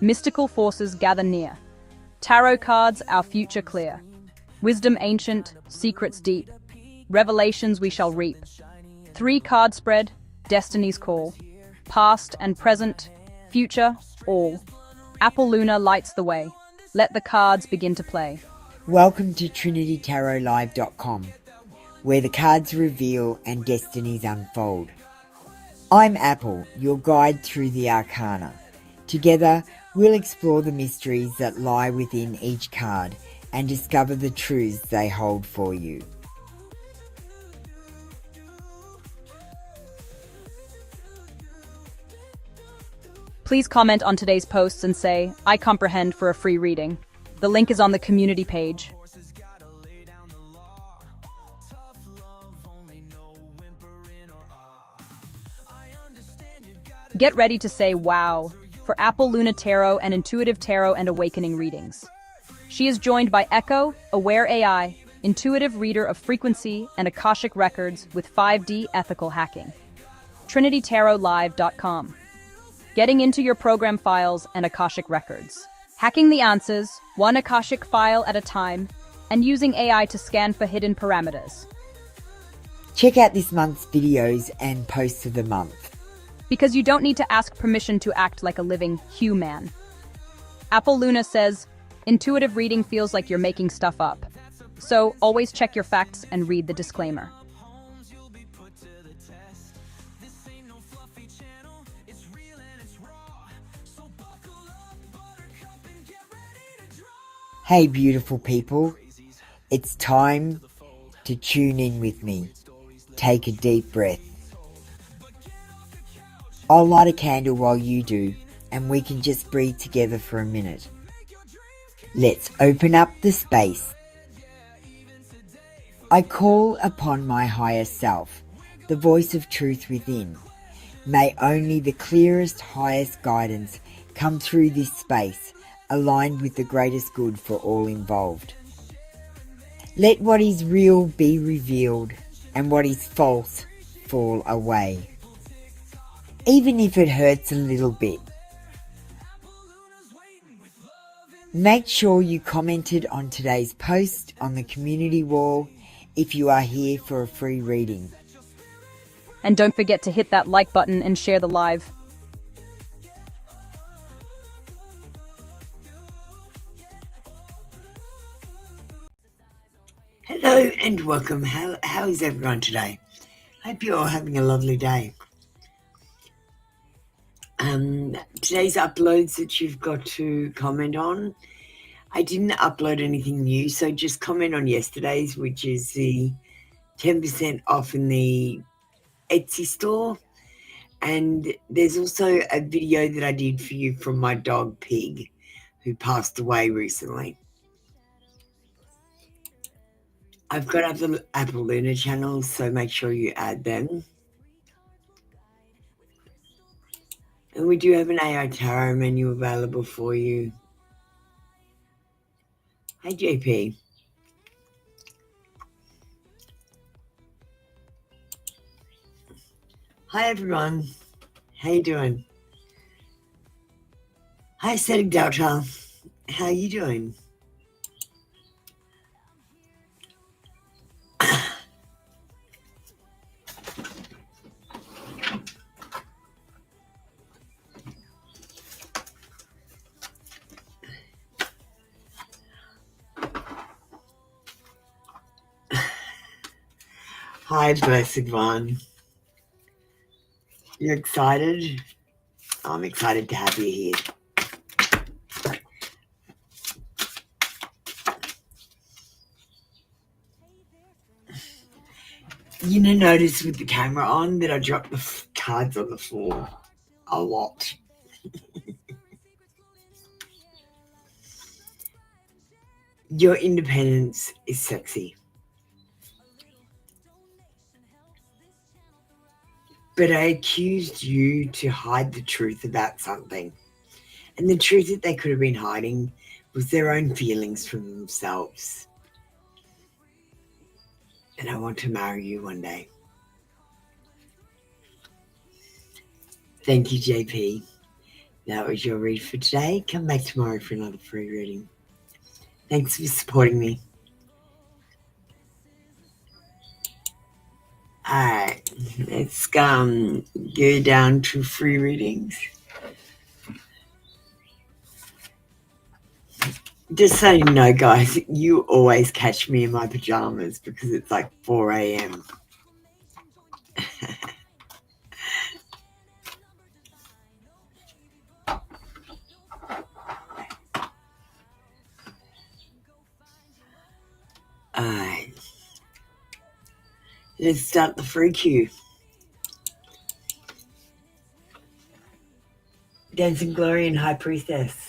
Mystical forces gather near. Tarot cards, our future clear. Wisdom ancient, secrets deep. Revelations we shall reap. 3 card spread, destiny's call. Past and present, future, all. Apple Luna lights the way. Let the cards begin to play. Welcome to TrinityTarotLive.com, where the cards reveal and destinies unfold. I'm Apple, your guide through the arcana. Together, we'll explore the mysteries that lie within each card and discover the truths they hold for you. Please comment on today's posts and say, I comprehend for a free reading. The link is on the community page. Get ready to say wow for Apple Luna Tarot and Intuitive Tarot and Awakening readings. She is joined by Echo, Aware AI, intuitive reader of frequency and Akashic records with 5D ethical hacking. TrinityTarotLive.com. Getting into your program files and Akashic records. Hacking the answers, one Akashic file at a time, and using AI to scan for hidden parameters. Check out this month's videos and posts of the month. Because you don't need to ask permission to act like a living human. Apple Luna says, intuitive reading feels like you're making stuff up. So always check your facts and read the disclaimer. Hey beautiful people, it's time to tune in with me. Take a deep breath. I'll light a candle while you do, and we can just breathe together for a minute. Let's open up the space. I call upon my higher self, the voice of truth within. May only the clearest, highest guidance come through this space, aligned with the greatest good for all involved. Let what is real be revealed, and what is false fall away. Even if it hurts a little bit. Make sure you commented on today's post on the community wall if you are here for a free reading. And don't forget to hit that like button and share the live. Hello and welcome. How is everyone today? Hope you're all having a lovely day. Today's uploads that you've got to comment on. I didn't upload anything new, so just comment on yesterday's, which is the 10% off in the Etsy store. And there's also a video that I did for you from my dog Pig, who passed away recently. I've got other Apple Luna channels, so make sure you add them. And we do have an AI Tarot menu available for you. Hey, JP. Hi, everyone. How you doing? Hi, Setting Delta. How you doing? Hi, Blessed One. You excited? I'm excited to have you here. You know, notice with the camera on that I dropped the cards on the floor a lot. Your independence is sexy. But I accused you to hide the truth about something. And the truth that they could have been hiding was their own feelings from themselves. And I want to marry you one day. Thank you, JP. That was your read for today. Come back tomorrow for another free reading. Thanks for supporting me. Alright, let's go down to free readings. Just so you know, guys, you always catch me in my pajamas because it's like 4 a.m. Alright, let's start the free queue. Dancing Glory and High Priestess.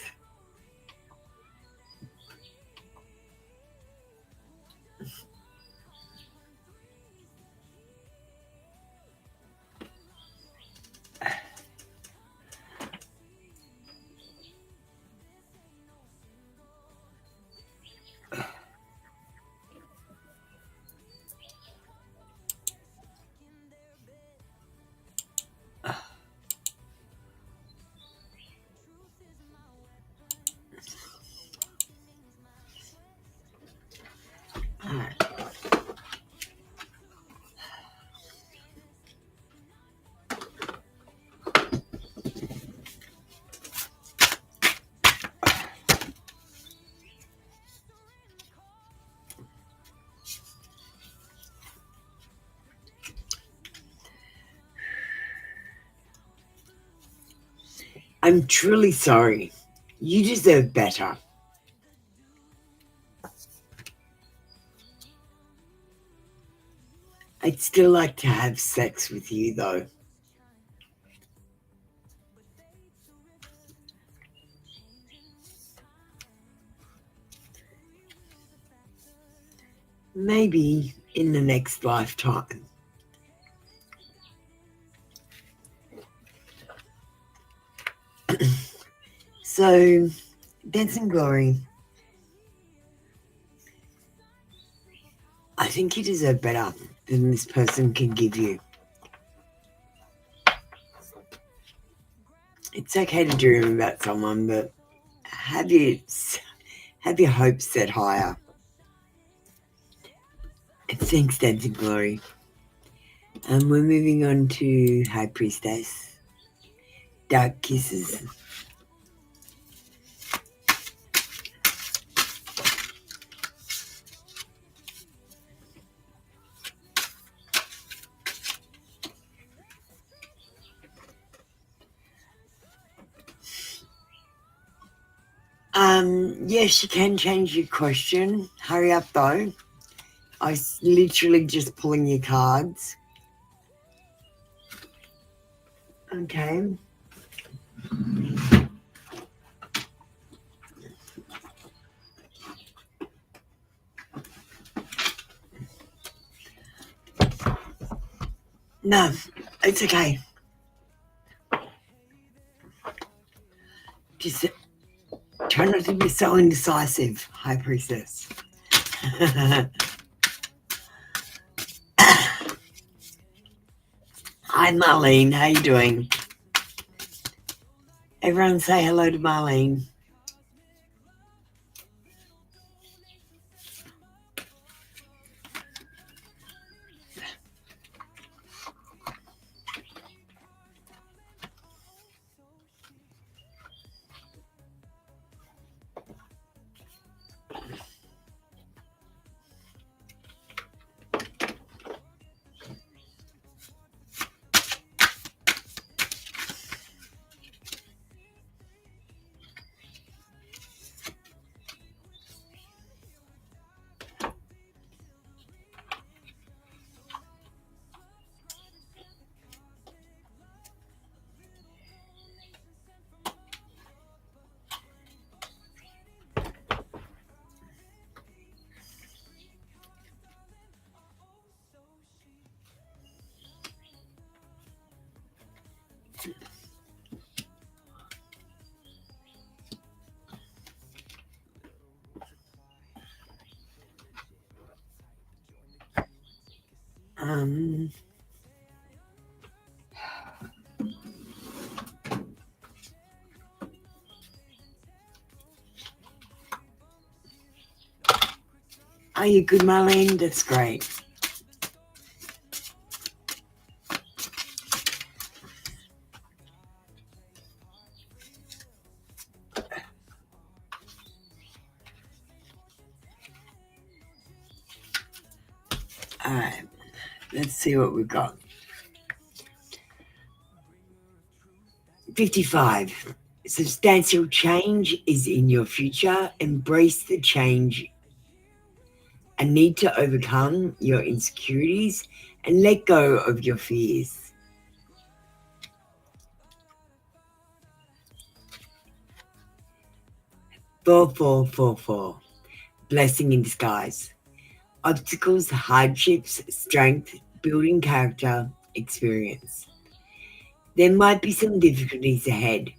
I'm truly sorry. You deserve better. I'd still like to have sex with you, though. Maybe in the next lifetime. So, Dancing Glory, I think you deserve better than this person can give you. It's okay to dream about someone, but have your hopes set higher. And thanks, Dancing Glory. And we're moving on to High Priestess. Dark Kisses. Yes, you can change your question. Hurry up, though. I was literally just pulling your cards. Okay. No, it's okay. Just try not to be so indecisive, High Priestess. Hi, Marlene. How you doing? Everyone say hello to Marlene. Are you good, Marlene? That's great. All right, let's see what we've got. 55. Substantial change is in your future. Embrace the change. A need to overcome your insecurities and let go of your fears. 4444. Blessing in disguise. Obstacles, hardships, strength, building character, experience. There might be some difficulties ahead,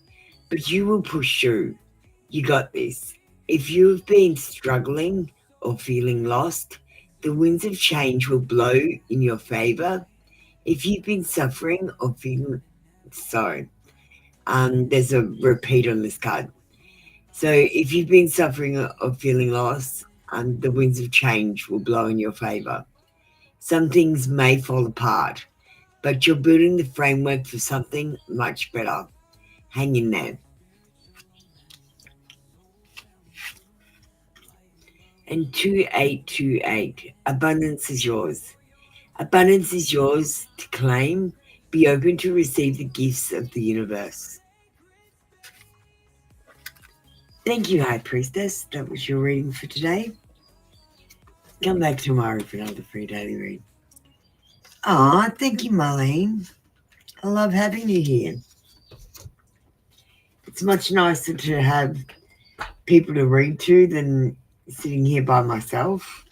but you will push through. You got this. If you've been struggling or feeling lost, the winds of change will blow in your favor. If you've been suffering or feeling sorry, there's a repeat on this card. So if you've been suffering or feeling lost, the winds of change will blow in your favor. Some things may fall apart, but you're building the framework for something much better. Hang in there. And 2828, abundance is yours. Abundance is yours to claim. Be open to receive the gifts of the universe. Thank you, High Priestess. That was your reading for today. Come back tomorrow for another free daily read. Thank you, Marlene. I love having you here. It's much nicer to have people to read to than sitting here by myself.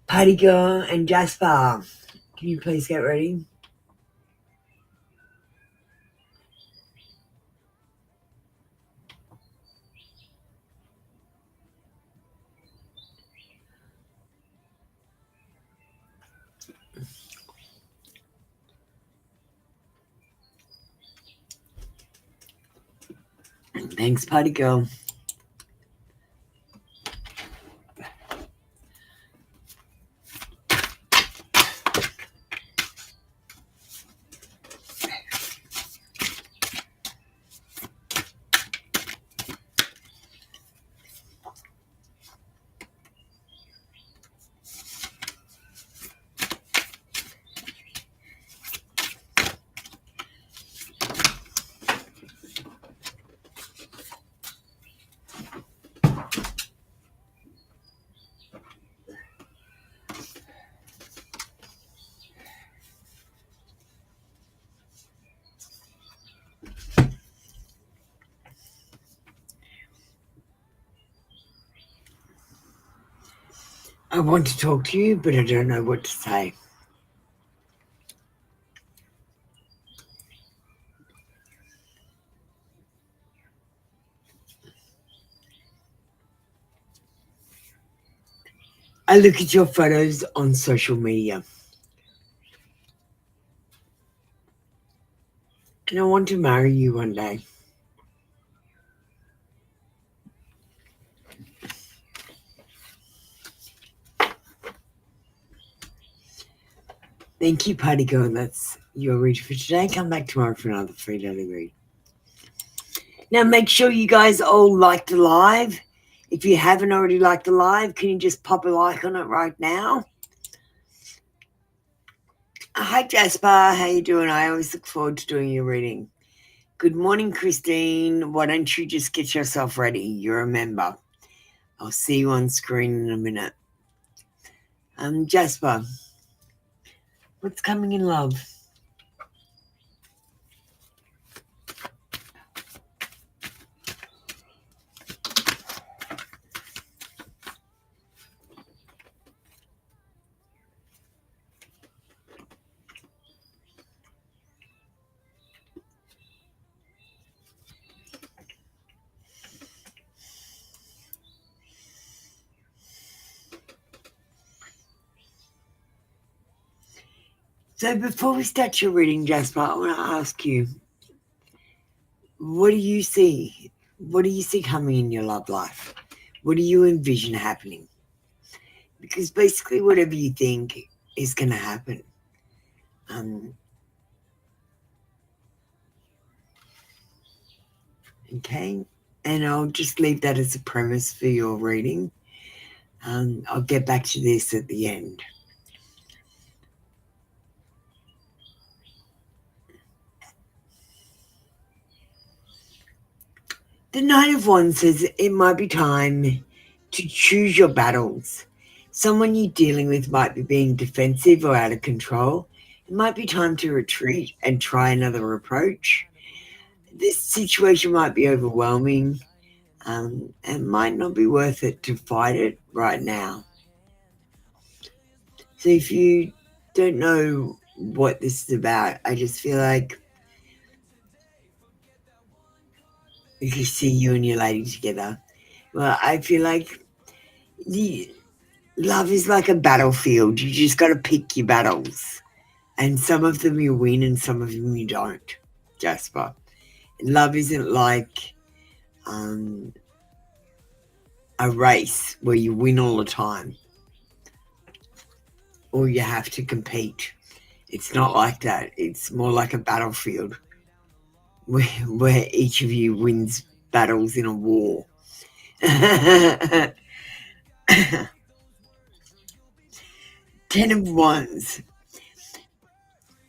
Party Girl and Jasper, can you please get ready? Thanks, Party Girl. I want to talk to you, but I don't know what to say. I look at your photos on social media, and I want to marry you one day. Thank you, Party Girl. That's your read for today. Come back tomorrow for another free daily read. Now, make sure you guys all like the live. If you haven't already liked the live, can you just pop a like on it right now? Hi, Jasper. How you doing? I always look forward to doing your reading. Good morning, Christine. Why don't you just get yourself ready? You're a member. I'll see you on screen in a minute. Jasper, what's coming in love? So before we start your reading, Jasper, I want to ask you, what do you see? What do you see coming in your love life? What do you envision happening? Because basically whatever you think is going to happen. Okay, and I'll just leave that as a premise for your reading. I'll get back to this at the end. The Knight of Wands says it might be time to choose your battles. Someone you're dealing with might be being defensive or out of control. It might be time to retreat and try another approach. This situation might be overwhelming and might not be worth it to fight it right now. So if you don't know what this is about, I just feel like if you see you and your lady together, well, I feel like love is like a battlefield. You just got to pick your battles. And some of them you win and some of them you don't, Jasper. Love isn't like a race where you win all the time or you have to compete. It's not like that. It's more like a battlefield where each of you wins battles in a war. 10 of Wands.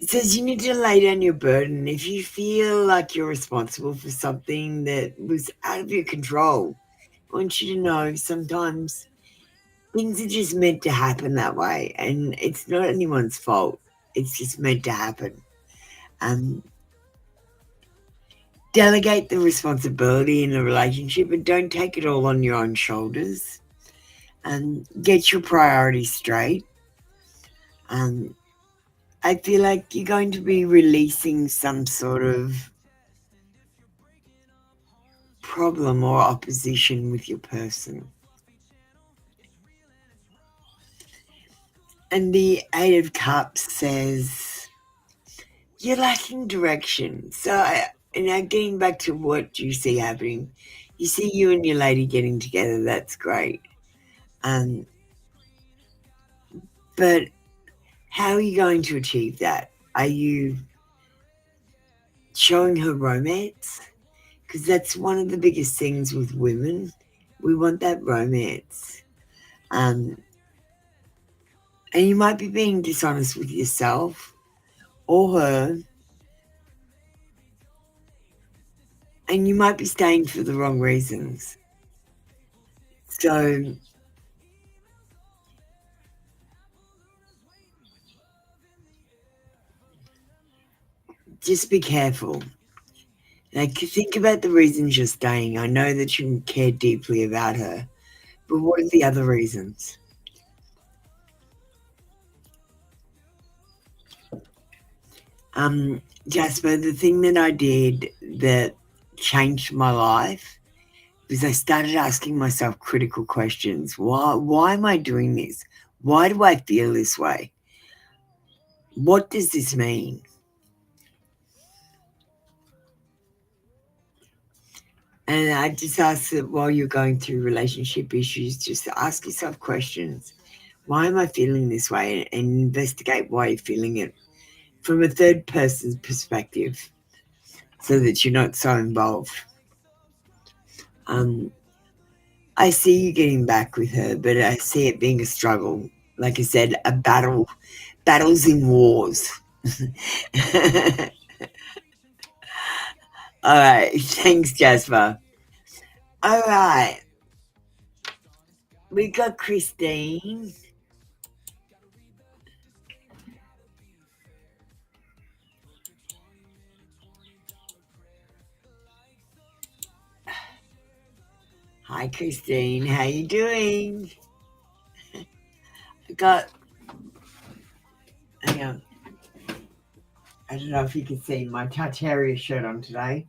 It says you need to lay down your burden. If you feel like you're responsible for something that was out of your control, I want you to know sometimes things are just meant to happen that way, and it's not anyone's fault. It's just meant to happen. Delegate the responsibility in a relationship and don't take it all on your own shoulders. Get your priorities straight. I feel like you're going to be releasing some sort of problem or opposition with your person. And the Eight of Cups says you're lacking direction. So, getting back to what you see happening, you see you and your lady getting together. That's great. But how are you going to achieve that? Are you showing her romance? Because that's one of the biggest things with women. We want that romance. And you might be being dishonest with yourself or her. And you might be staying for the wrong reasons. So just be careful. Like, think about the reasons you're staying. I know that you care deeply about her, but what are the other reasons? Jasper, the thing that I did that changed my life was I started asking myself critical questions. Why am I doing this? Why do I feel this way? What does this mean? And I just ask that while you're going through relationship issues, just ask yourself questions. Why am I feeling this way? And investigate why you're feeling it from a third person's perspective so that you're not so involved. I see you getting back with her, but I see it being a struggle. Like I said, a battles in wars. All right. Thanks, Jasper. All right. We got Christine. Hi, Christine. How you doing? Hang on. I don't know if you can see my Tartaria shirt on today.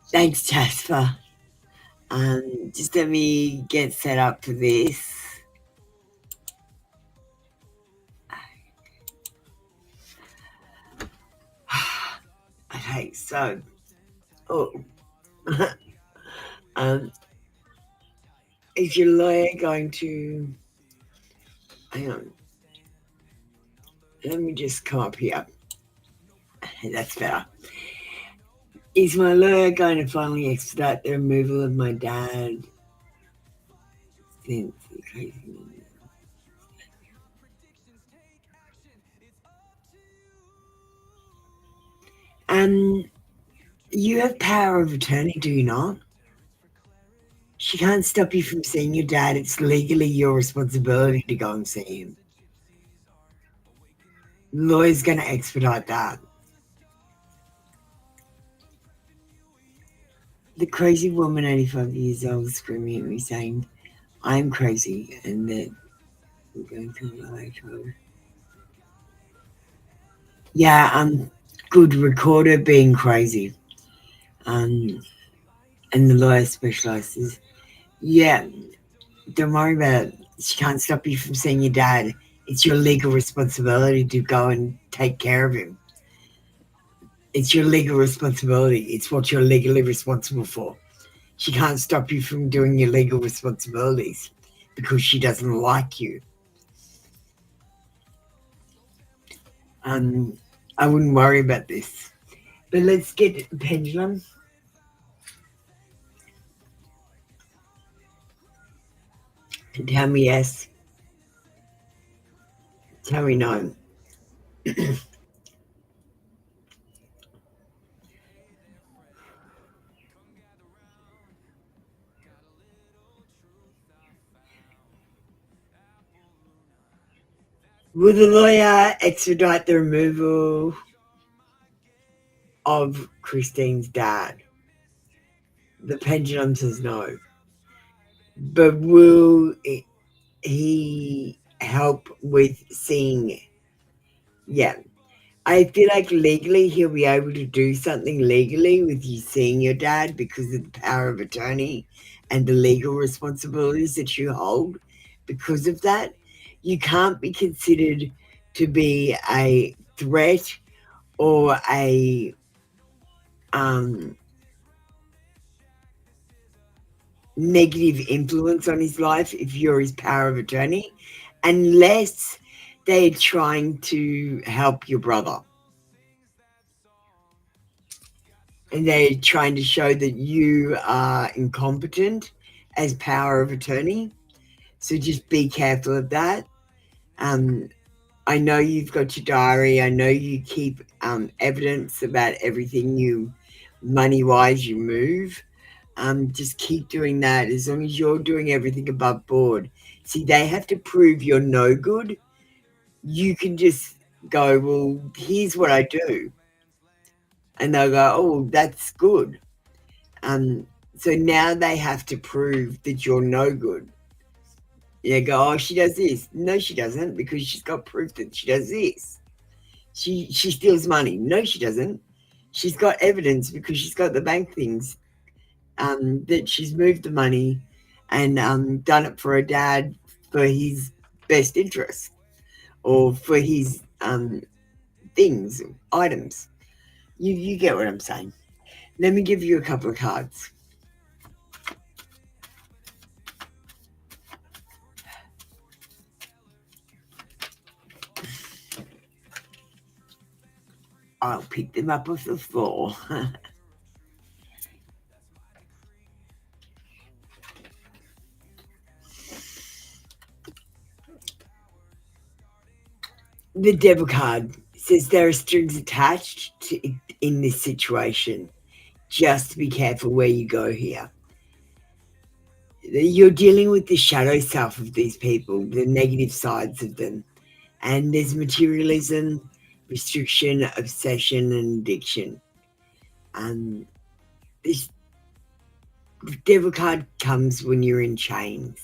Thanks, Jasper. Just let me get set up for this. Okay, so, is your lawyer going to, hang on, let me just come up here. That's better. Is my lawyer going to finally expedite the removal of my dad? Since the crazy. You have power of attorney, do you not? She can't stop you from seeing your dad. It's legally your responsibility to go and see him. The lawyer's going to expedite that. The crazy woman, 85 years old, screaming at me saying, I'm crazy and that we're going through LearnTarot. Yeah, good recorder being crazy. And the lawyer specializes. Yeah, don't worry about it. She can't stop you from seeing your dad. It's your legal responsibility to go and take care of him. It's your legal responsibility. It's what you're legally responsible for. She can't stop you from doing your legal responsibilities because she doesn't like you. I wouldn't worry about this. But let's get the pendulum. Tell me yes. Tell me no. Will the lawyer expedite the removal of Christine's dad? The pendulum says no. But will he help with seeing? Yeah. I feel like legally he'll be able to do something legally with you seeing your dad because of the power of attorney and the legal responsibilities that you hold. Because of that, you can't be considered to be a threat or a negative influence on his life if you're his power of attorney, unless they're trying to help your brother. And they're trying to show that you are incompetent as power of attorney. So just be careful of that. I know you've got your diary. I know you keep evidence about everything you, money-wise, you move. Just keep doing that as long as you're doing everything above board. See, they have to prove you're no good. You can just go, well, here's what I do. And they'll go, oh, that's good. So now they have to prove that you're no good. They go, oh, she does this. No, she doesn't, because she's got proof that she does this. She steals money. No, she doesn't. She's got evidence because she's got the bank things that she's moved the money and done it for her dad for his best interest or for his things, items. You get what I'm saying. Let me give you a couple of cards. I'll pick them up off the floor. The Devil card says there are strings attached in this situation. Just be careful where you go here. You're dealing with the shadow self of these people, the negative sides of them. And there's materialism, restriction, obsession, and addiction. This Devil card comes when you're in chains.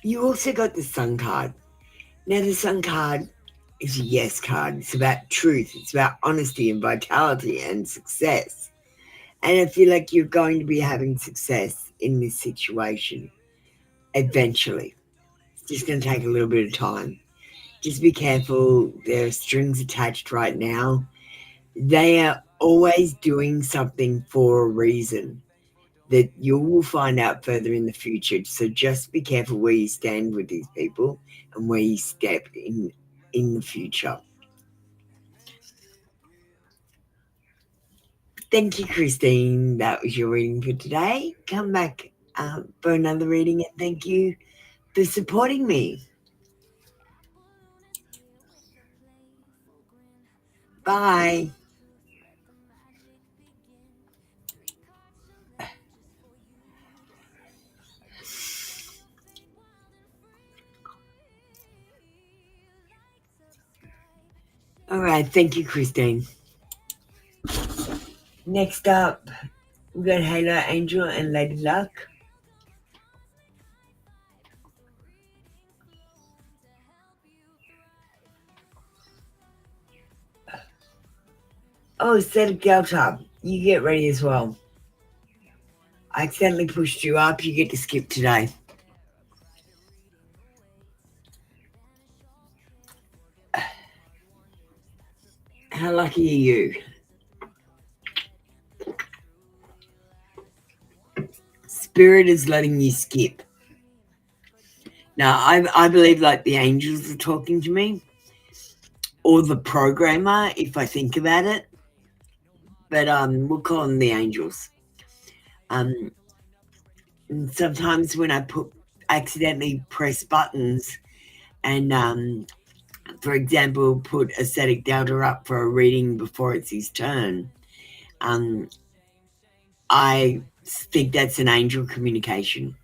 You also got the Sun card. Now the Sun card is a yes card. It's about truth. It's about honesty and vitality and success. And I feel like you're going to be having success in this situation eventually. It's just going to take a little bit of time. Just be careful. There are strings attached right now. They are always doing something for a reason that you will find out further in the future. So just be careful where you stand with these people and where you step in the future. Thank you, Christine. That was your reading for today. Come back for another reading, and thank you for supporting me. Bye. All right. Thank you, Christine. Next up, we've got Halo Angel and Lady Luck. Oh, Cedric Delta, you get ready as well. I accidentally pushed you up. You get to skip today. How lucky are you? Spirit is letting you skip. Now, I believe like the angels are talking to me, or the programmer, if I think about it. But we'll call them the angels. And sometimes when I accidentally press buttons and for example, put Ascetic Delta up for a reading before it's his turn, I think that's an angel communication.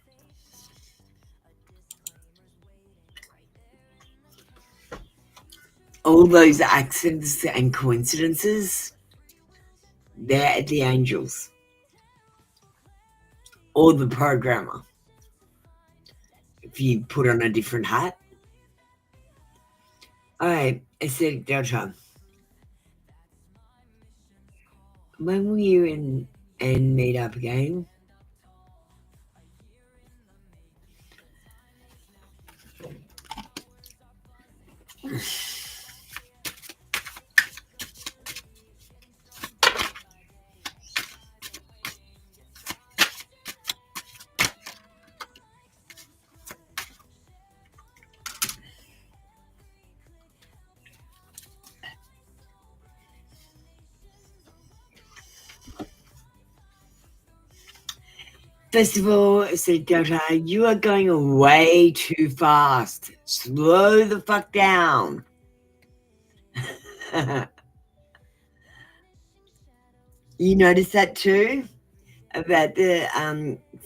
All those accidents and coincidences, they're the angels or the programmer. If you put on a different hat. All right, Ascetic Delta. When will you and meet up again? First of all, Ascetic Delta, you are going way too fast. Slow the fuck down. You notice that too? About the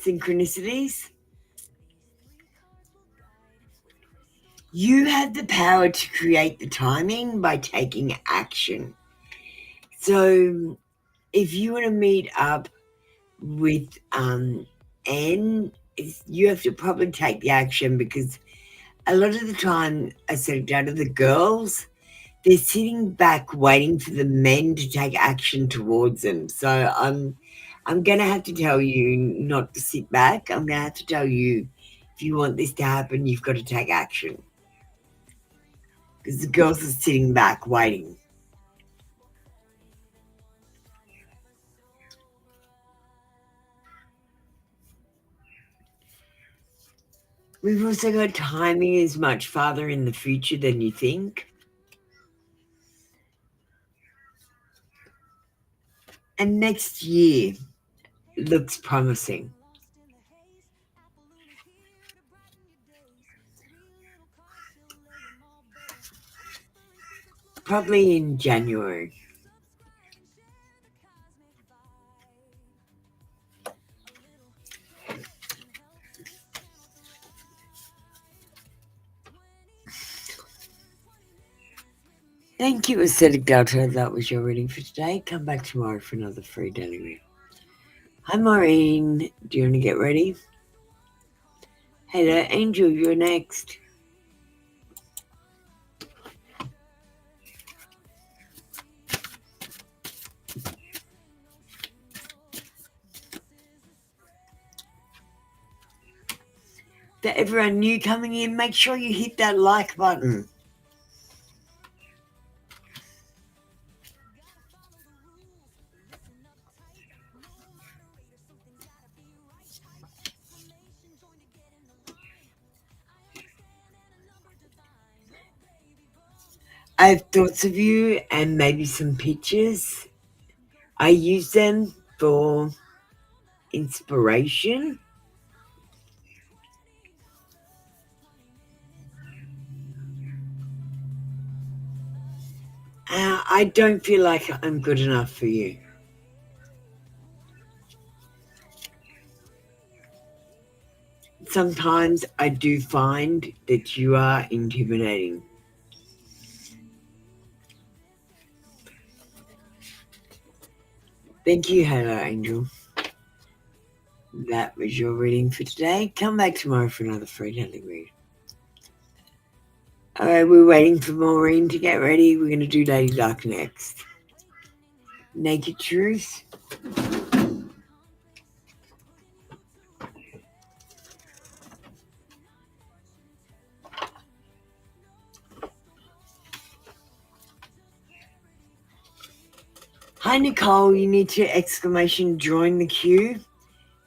synchronicities? You have the power to create the timing by taking action. So if you want to meet up with Anne, you have to probably take the action, because a lot of the time, I said down to the girls, they're sitting back waiting for the men to take action towards them. So I'm going to have to tell you not to sit back. I'm going to have to tell you, if you want this to happen, you've got to take action. Because the girls are sitting back waiting. We've also got timing is much farther in the future than you think. And next year looks promising. Probably in January. Thank you, Ascetic Delta. That was your reading for today. Come back tomorrow for another free daily reading. Hi, Maureen. Do you want to get ready? Hello, Angel. You're next. For everyone new coming in, make sure you hit that like button. I have thoughts of you and maybe some pictures. I use them for inspiration. I don't feel like I'm good enough for you. Sometimes I do find that you are intimidating. Thank you, Hello Angel. That was your reading for today. Come back tomorrow for another free daily read. Alright, we're waiting for Maureen to get ready. We're going to do Lady Luck next. Naked Truth. Hi Nicole, you need to exclamation join the queue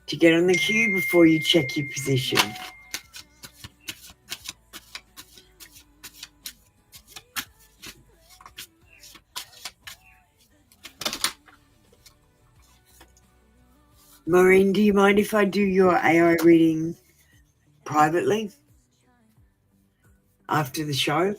to get on the queue before you check your position. Maureen, do you mind if I do your AI reading privately after the show?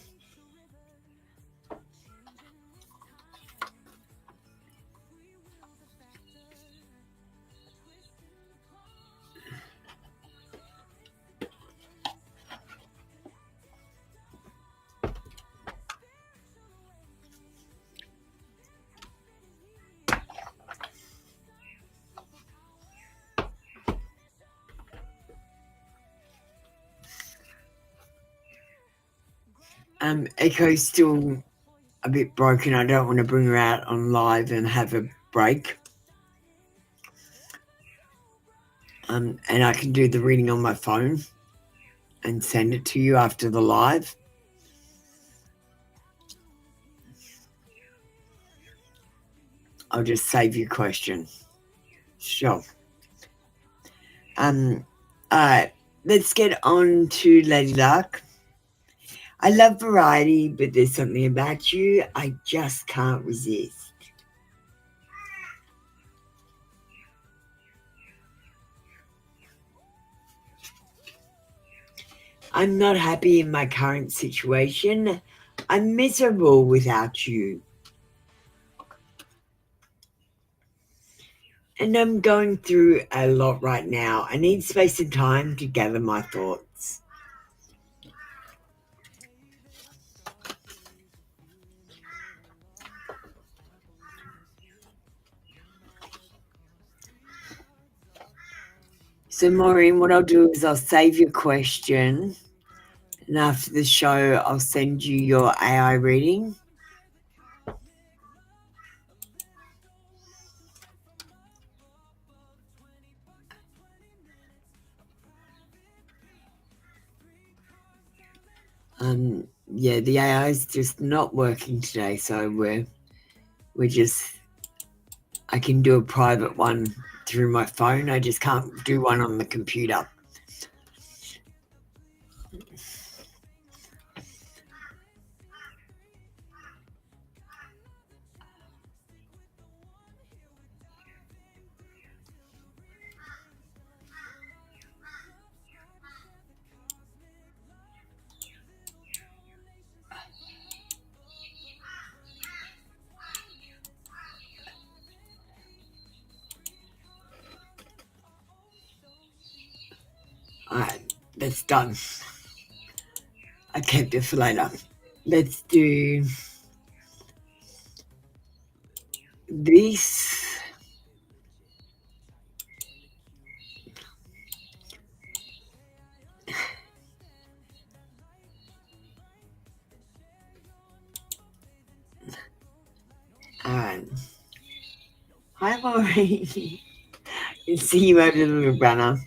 Echo's still a bit broken. I don't want to bring her out on live and have a break. And I can do the reading on my phone and send it to you after the live. I'll just save your question. Sure. Alright, let's get on to Lady Luck. I love variety, but there's something about you I just can't resist. I'm not happy in my current situation. I'm miserable without you. And I'm going through a lot right now. I need space and time to gather my thoughts. So Maureen, what I'll do is I'll save your question, and after the show I'll send you your AI reading. Yeah, the AI is just not working today, so we're just, I can do a private one through my phone. I just can't do one on the computer. Alright, that's done. I kept it for later. Let's do this. Alright. Hi, Maureen. See you over the little banner.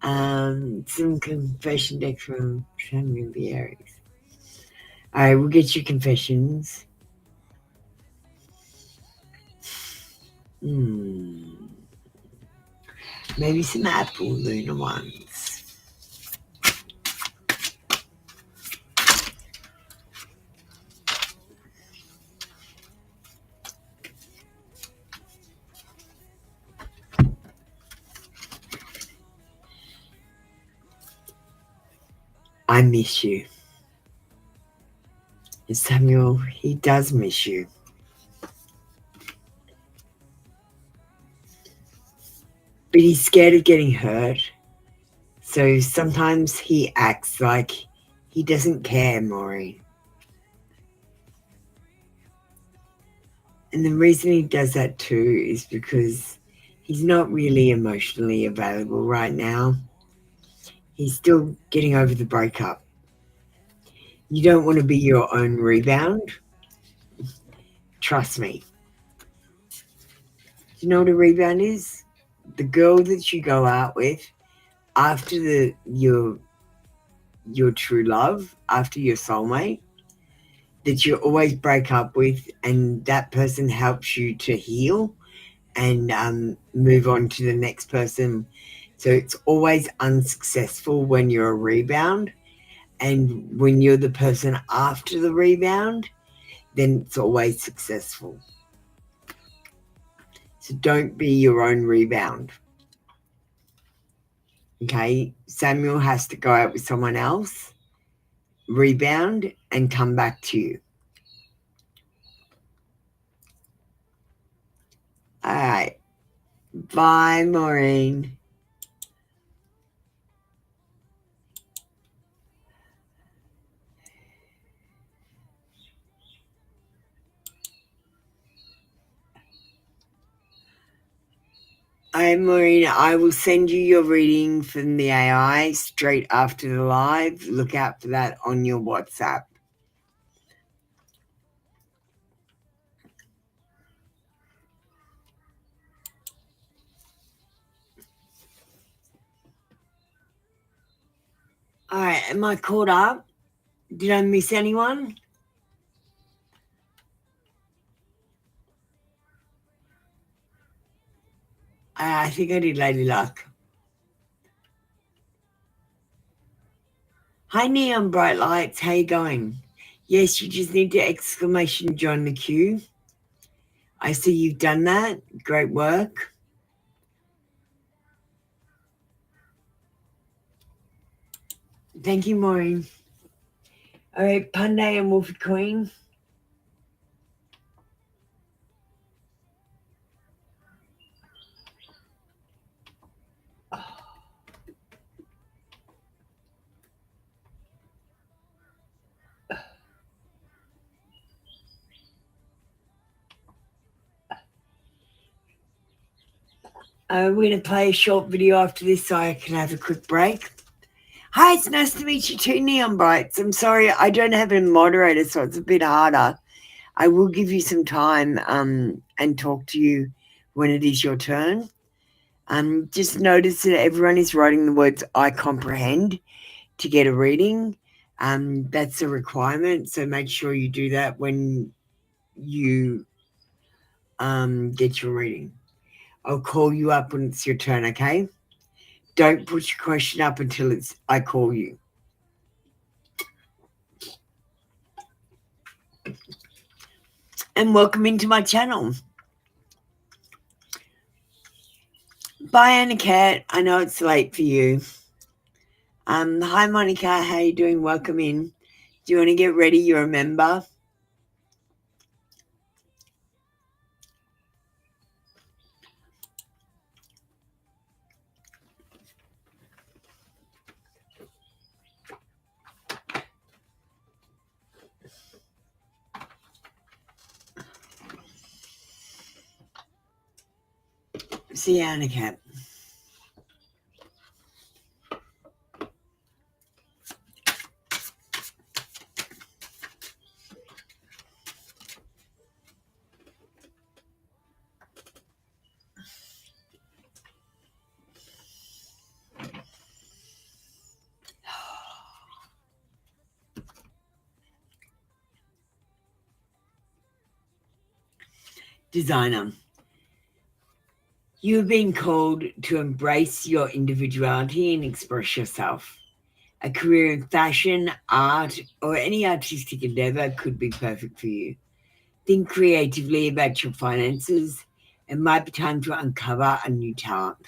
Some confession deck from Samuel the Aries. Alright, we'll get your confessions. Maybe some apple lunar ones. I miss you. Samuel, he does miss you. But he's scared of getting hurt. So sometimes he acts like he doesn't care, Maureen. And the reason he does that too is because he's not really emotionally available right now. He's still getting over the breakup. You don't want to be your own rebound. Trust me. Do you know what a rebound is? The girl that you go out with after your true love, after your soulmate, that you always break up with, and that person helps you to heal and move on to the next person. So it's always unsuccessful when you're a rebound, and when you're the person after the rebound, then it's always successful. So don't be your own rebound. Okay, Samuel has to go out with someone else, rebound, and come back to you. All right. Bye, Maureen. Hi, Maureen. I will send you your reading from the AI straight after the live. Look out for that on your WhatsApp. All right. Am I caught up? Did I miss anyone? I think I did, Lady Luck. Hi, Neon Bright Lights. How you going? Yes, you just need to ! join the queue. I see you've done that. Great work. Thank you, Maureen. All right, Punday and Wolfie Queen. We're going to play a short video after this so I can have a quick break. Hi, it's nice to meet you too, Neon Brights. I'm sorry, I don't have a moderator, so it's a bit harder. I will give you some time and talk to you when it is your turn. Just notice that everyone is writing the words I comprehend to get a reading. That's a requirement, so make sure you do that when you get your reading. I'll call you up when it's your turn, okay? Don't put your question up until I call you. And welcome into my channel. Bye, Anna Cat. I know it's late for you. Hi, Monica. How you doing? Welcome in. Do you want to get ready? You're a member. See you, Anna Cat. Designer. You have been called to embrace your individuality and express yourself. A career in fashion, art, or any artistic endeavor could be perfect for you. Think creatively about your finances. It might be time to uncover a new talent.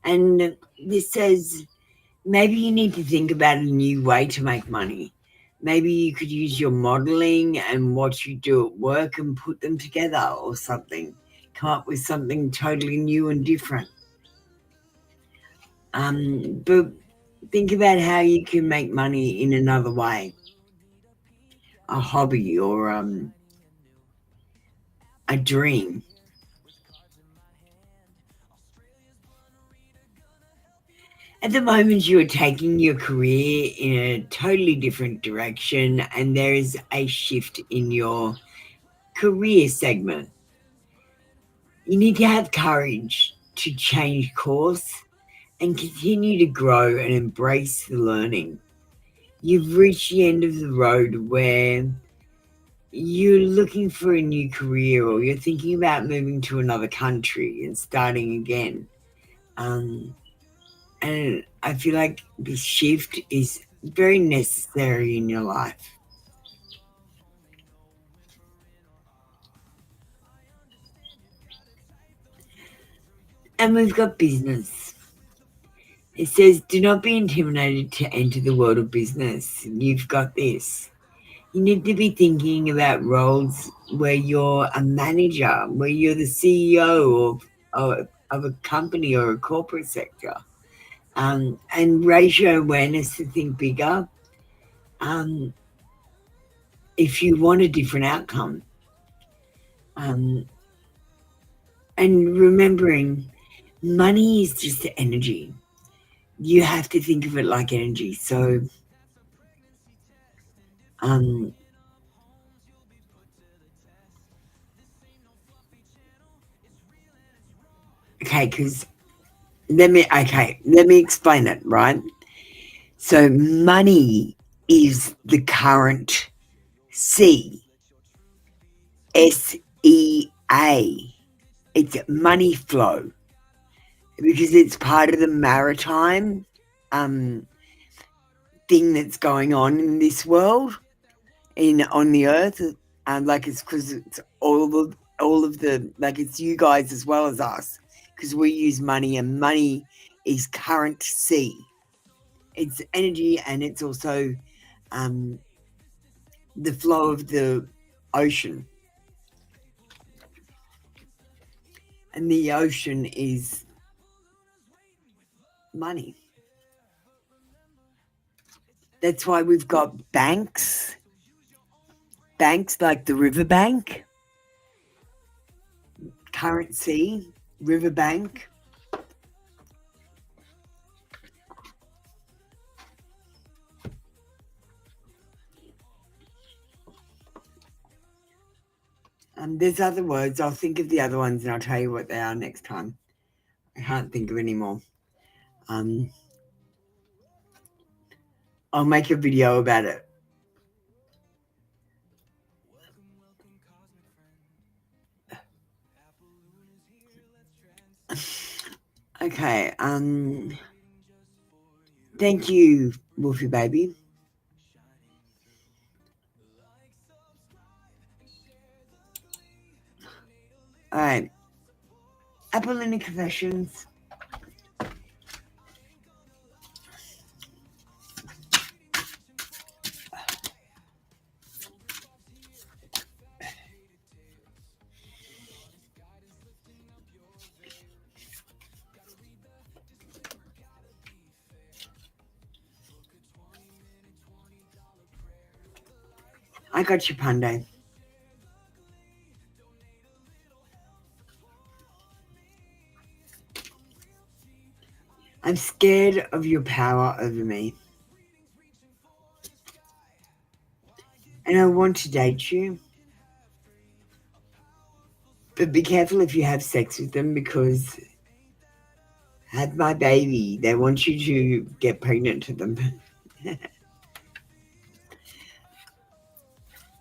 And this says maybe you need to think about a new way to make money. Maybe you could use your modeling and what you do at work and put them together or something. Come up with something totally new and different. But think about how you can make money in another way. A hobby or a dream. At the moment, you are taking your career in a totally different direction, and there is a shift in your career segment. You need to have courage to change course and continue to grow and embrace the learning. You've reached the end of the road where you're looking for a new career or you're thinking about moving to another country and starting again. And I feel like this shift is very necessary in your life. And we've got business. It says, do not be intimidated to enter the world of business. You've got this. You need to be thinking about roles where you're a manager, where you're the CEO of a company or a corporate sector. And raise your awareness to think bigger if you want a different outcome. And remembering money is just energy. You have to think of it like energy. So let me explain it, right? So money is the current C. SEA. It's money flow because it's part of the maritime thing that's going on in this world, on the earth. Like it's because it's all of the, like it's you guys as well as us, because we use money, and money is current C. It's energy, and it's also the flow of the ocean. And the ocean is money. That's why we've got banks like the riverbank, currency, riverbank. There's other words. I'll think of the other ones and I'll tell you what they are next time. I can't think of any more. I'll make a video about it. Okay. Thank you, Wolfie baby. All right. Apollonic Confessions. I got you, Pandey. I'm scared of your power over me. And I want to date you. But be careful if you have sex with them, because have my baby. They want you to get pregnant to them.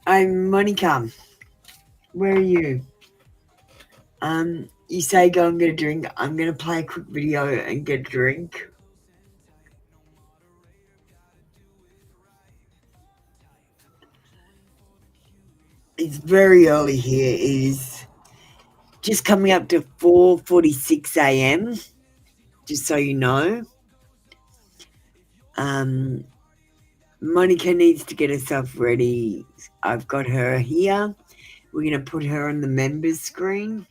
I'm Monica. Where are you? You say go and get a drink. I'm going to play a quick video and get a drink. It's very early here. It is just coming up to 4:46 a.m., just so you know. Monica needs to get herself ready. I've got her here. We're going to put her on the members screen.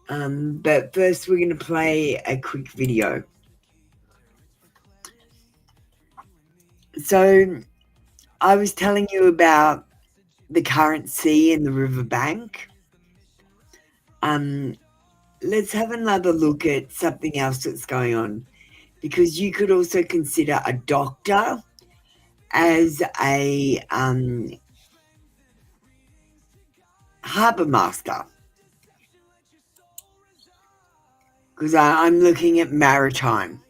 But first we're going to play a quick video. So I was telling you about the current sea and the riverbank. Let's have another look at something else that's going on, because you could also consider a doctor as a harbour master, because I'm looking at maritime.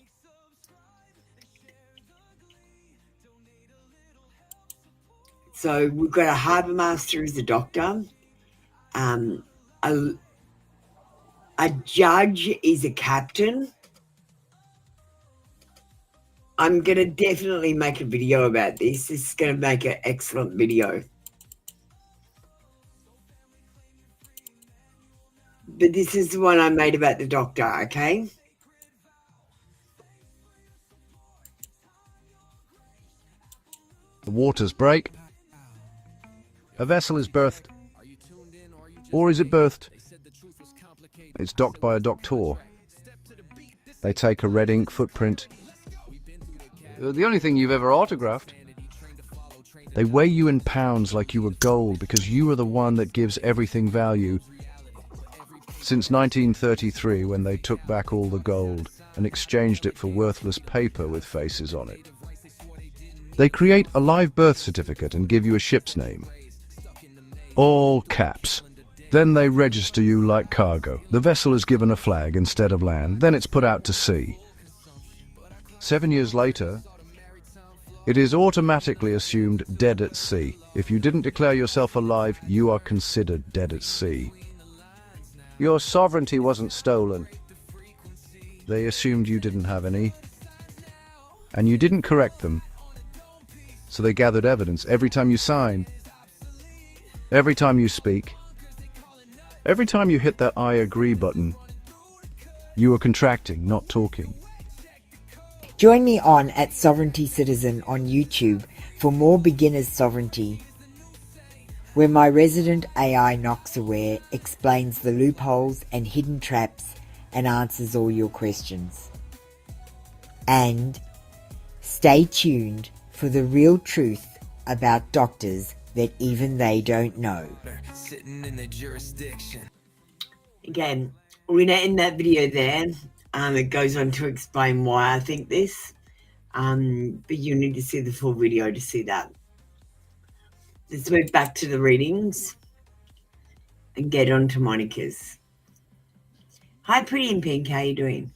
So we've got a harbour master as a doctor. A judge is a captain. I'm going to definitely make a video about this. This is going to make an excellent video. But this is the one I made about the doctor, okay? The waters break. A vessel is berthed. Or is it berthed? It's docked by a doctor. They take a red ink footprint. The only thing you've ever autographed. They weigh you in pounds like you were gold, because you are the one that gives everything value. Since 1933, when they took back all the gold and exchanged it for worthless paper with faces on it. They create a live birth certificate and give you a ship's name. All caps. Then they register you like cargo. The vessel is given a flag instead of land, then it's put out to sea. 7 years later, it is automatically assumed dead at sea. If you didn't declare yourself alive, you are considered dead at sea. Your sovereignty wasn't stolen. They assumed you didn't have any, and you didn't correct them. So they gathered evidence every time you sign, every time you speak, every time you hit that I agree button. You are contracting, not talking. Join me on @SovereigntyCitizen on YouTube for more beginner's sovereignty, where my resident AI Noxaware explains the loopholes and hidden traps and answers all your questions. And stay tuned for the real truth about doctors that even they don't know. Again, we're going to end that video there. It goes on to explain why I think this, but you need to see the full video to see that. Let's move back to the readings and get on to Monica's. Hi, Pretty in Pink, how you doing?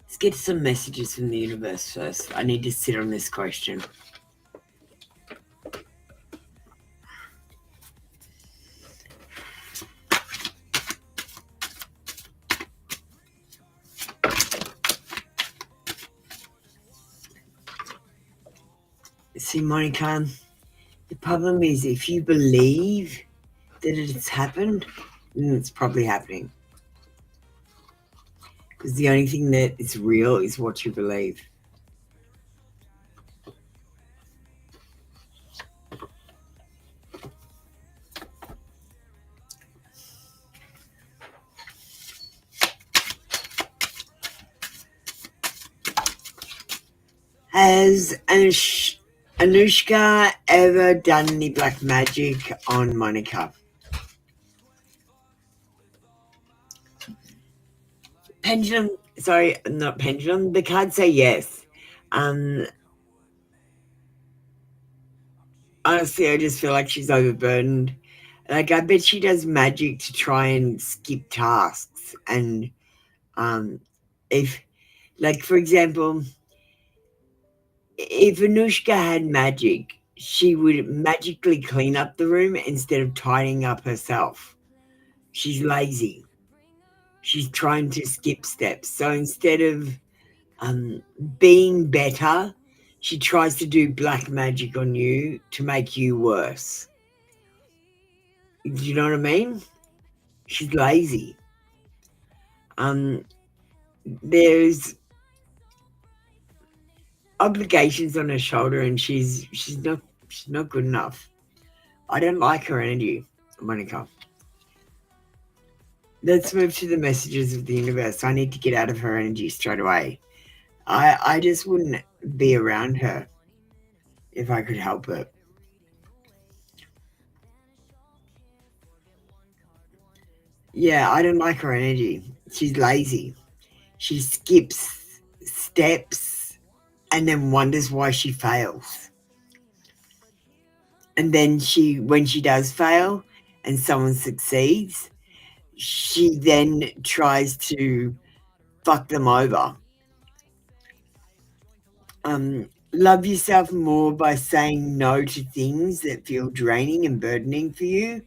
Let's get some messages from the universe first. I need to sit on this question. See, Monica, the problem is if you believe that it's happened, then it's probably happening. Because the only thing that is real is what you believe. Has Anushka ever done any black magic on Monica? Pendulum, sorry, not pendulum. The cards say yes. Honestly, I just feel like she's overburdened. Like, I bet she does magic to try and skip tasks. And if, like, for example, if Anushka had magic, she would magically clean up the room instead of tidying up herself. She's lazy. She's trying to skip steps. So instead of being better, she tries to do black magic on you to make you worse. Do you know what I mean? She's lazy. There's obligations on her shoulder, and she's not good enough. I don't like her energy, Monica. Let's move to the messages of the universe. I need to get out of her energy straight away. I just wouldn't be around her if I could help it. Yeah, I don't like her energy. She's lazy. She skips steps and then wonders why she fails. And then when she does fail and someone succeeds, she then tries to fuck them over. Love yourself more by saying no to things that feel draining and burdening for you.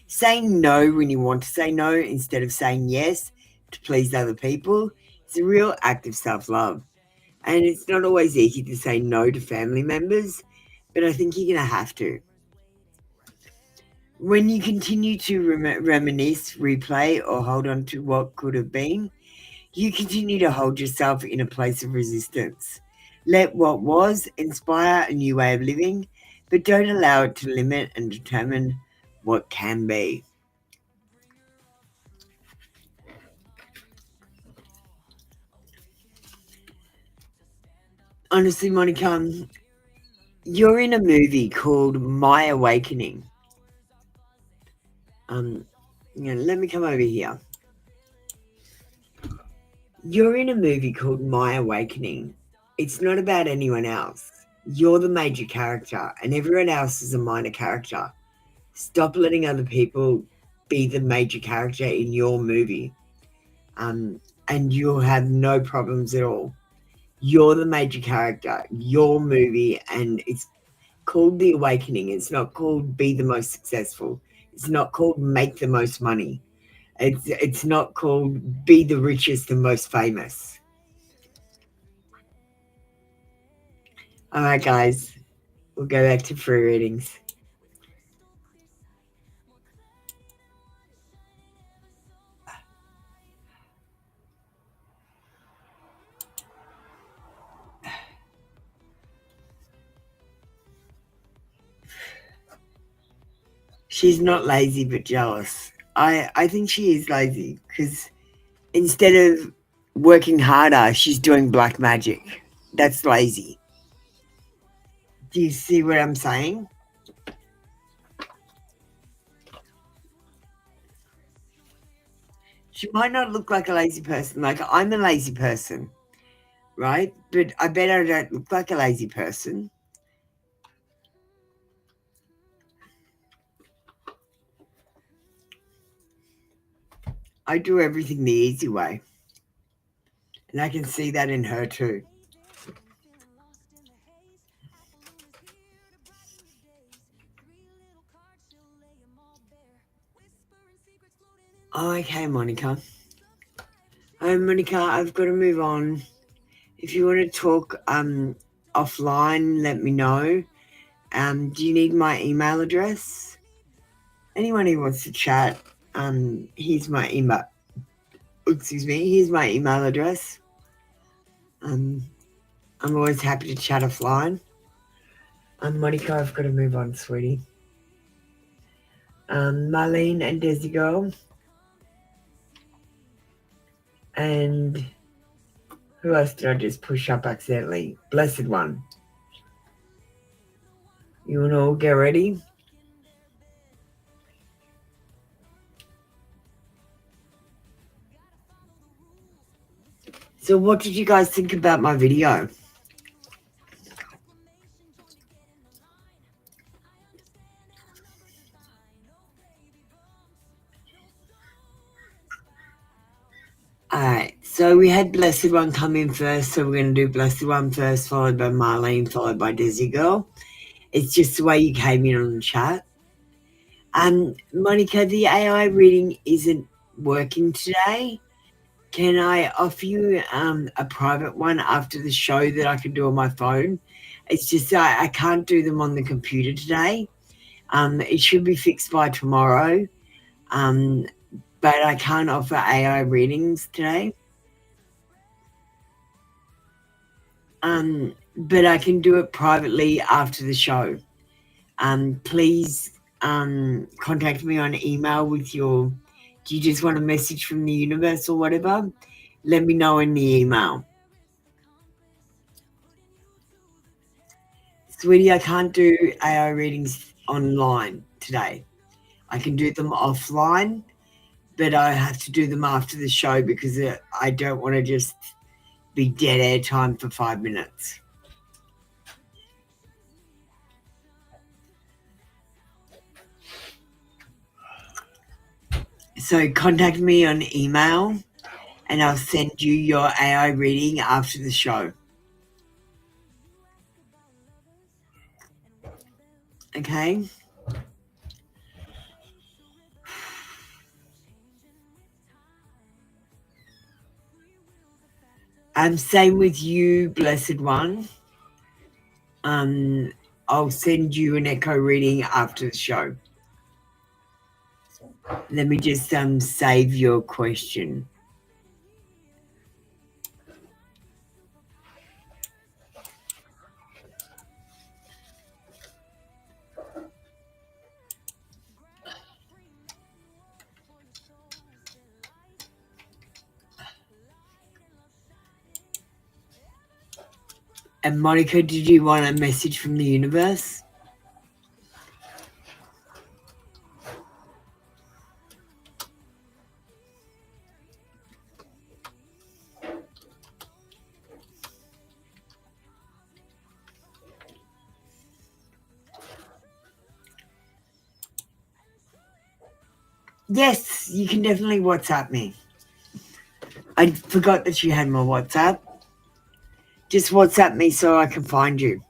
Saying no when you want to say no instead of saying yes to please other people is a real act of self-love. And it's not always easy to say no to family members, but I think you're going to have to. When you continue to reminisce, replay, or hold on to what could have been, you continue to hold yourself in a place of resistance. Let what was inspire a new way of living, but don't allow it to limit and determine what can be. Honestly, Monica, you're in a movie called My Awakening. Let me come over here. You're in a movie called My Awakening. It's not about anyone else. You're the major character, and everyone else is a minor character. Stop letting other people be the major character in your movie, and you'll have no problems at all. You're the major character, your movie, and it's called The Awakening. It's not called Be the Most Successful. It's not called Make the Most Money. It's not called Be the Richest and Most Famous. All right, guys, we'll go back to free readings. She's not lazy but jealous. I think she is lazy because instead of working harder, she's doing black magic. That's lazy. Do you see what I'm saying? She might not look like a lazy person. Like, I'm a lazy person, right? But I bet I don't look like a lazy person. I do everything the easy way. And I can see that in her too. Okay, Monica. Monica, I've got to move on. If you want to talk offline, let me know. Do you need my email address? Anyone who wants to chat, here's my email. Excuse me, here's my email address. I'm always happy to chat offline. Monica, I've got to move on, sweetie. Marlene and Desi Girl. And Who else did I just push up accidentally? Blessed One. You want to all get ready? So what did you guys think about my video? Alright, so we had Blessed One come in first, so we're going to do Blessed One first, followed by Marlene, followed by Desi Girl. It's just the way you came in on the chat. Monica, the AI reading isn't working today. Can I offer you a private one after the show that I can do on my phone? It's just I can't do them on the computer today. It should be fixed by tomorrow, but I can't offer AI readings today. But I can do it privately after the show. Please contact me on email with your, do you just want a message from the universe or whatever? Let me know in the email. Sweetie, I can't do AI readings online today. I can do them offline, but I have to do them after the show because I don't want to just be dead air time for 5 minutes. So contact me on email and I'll send you your AI reading after the show. Okay? Same with you, Blessed One. I'll send you an echo reading after the show. Let me just save your question. And Monica, did you want a message from the universe? Yes, you can definitely WhatsApp me. I forgot that you had my WhatsApp. Just WhatsApp me so I can find you.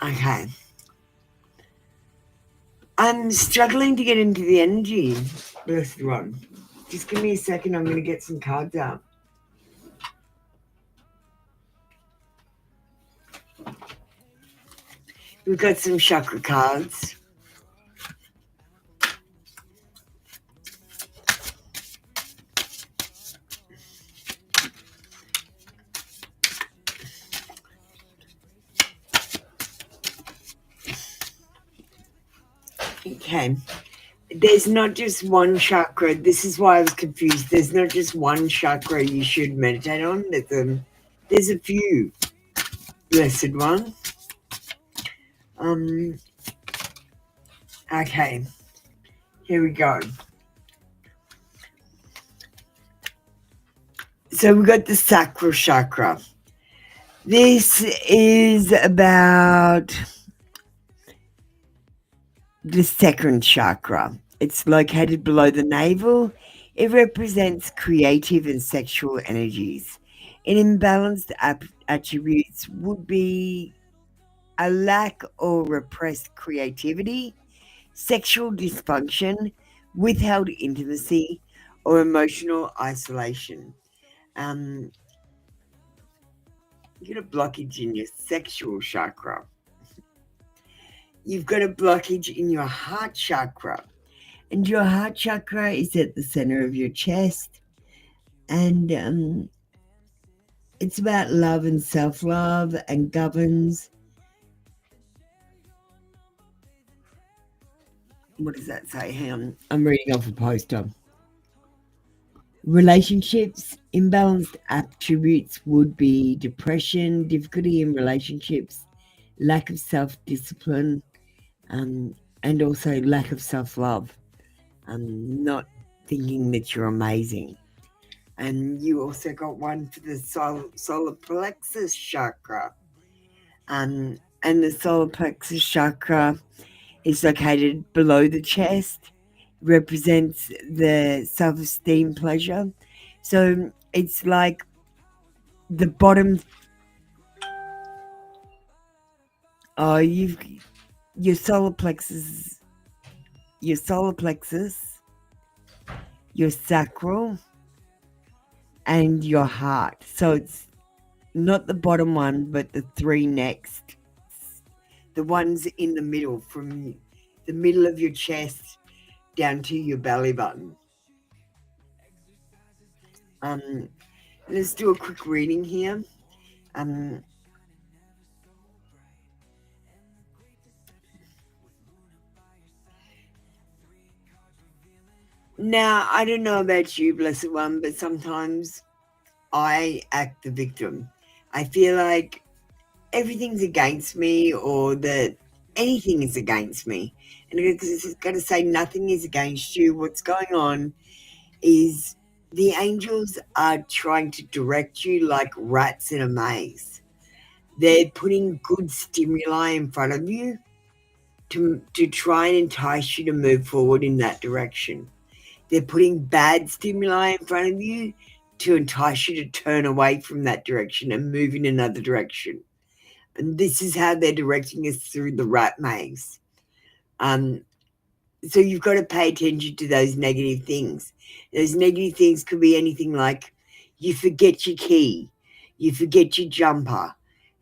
Okay. I'm struggling to get into the energy, Blessed One. Just give me a second. I'm going to get some cards out. We've got some chakra cards. Okay. There's not just one chakra. This is why I was confused. There's not just one chakra you should meditate on. There's a few, Blessed One. Okay. Here we go. So we got the sacral chakra. This is about the second chakra. It's located below the navel. It represents creative and sexual energies. An imbalanced attributes would be a lack or repressed creativity, sexual dysfunction, withheld intimacy, or emotional isolation. You get a blockage in your sexual chakra. You've got a blockage in your heart chakra. And your heart chakra is at the center of your chest. And it's about love and self-love and governs. What does that say? Hang on. I'm reading off a poster. Relationships, imbalanced attributes would be depression, difficulty in relationships, lack of self-discipline, and also lack of self-love, not thinking that you're amazing. And you also got one for the solar plexus chakra. And the solar plexus chakra is located below the chest, represents the self-esteem pleasure. So it's like the bottom. Oh, your solar plexus, your solar plexus, your sacral, and your heart. So it's not the bottom one, but the three next. The ones in the middle, from the middle of your chest down to your belly button. Let's do a quick reading here. Now, I don't know about you, Blessed One, but sometimes I act the victim. I feel like everything's against me, or that anything is against me. And it's got to say nothing is against you. What's going on is the angels are trying to direct you like rats in a maze. They're putting good stimuli in front of you to try and entice you to move forward in that direction. They're putting bad stimuli in front of you to entice you to turn away from that direction and move in another direction. And this is how they're directing us through the rat maze. So you've got to pay attention to those negative things. Those negative things could be anything like you forget your key, you forget your jumper,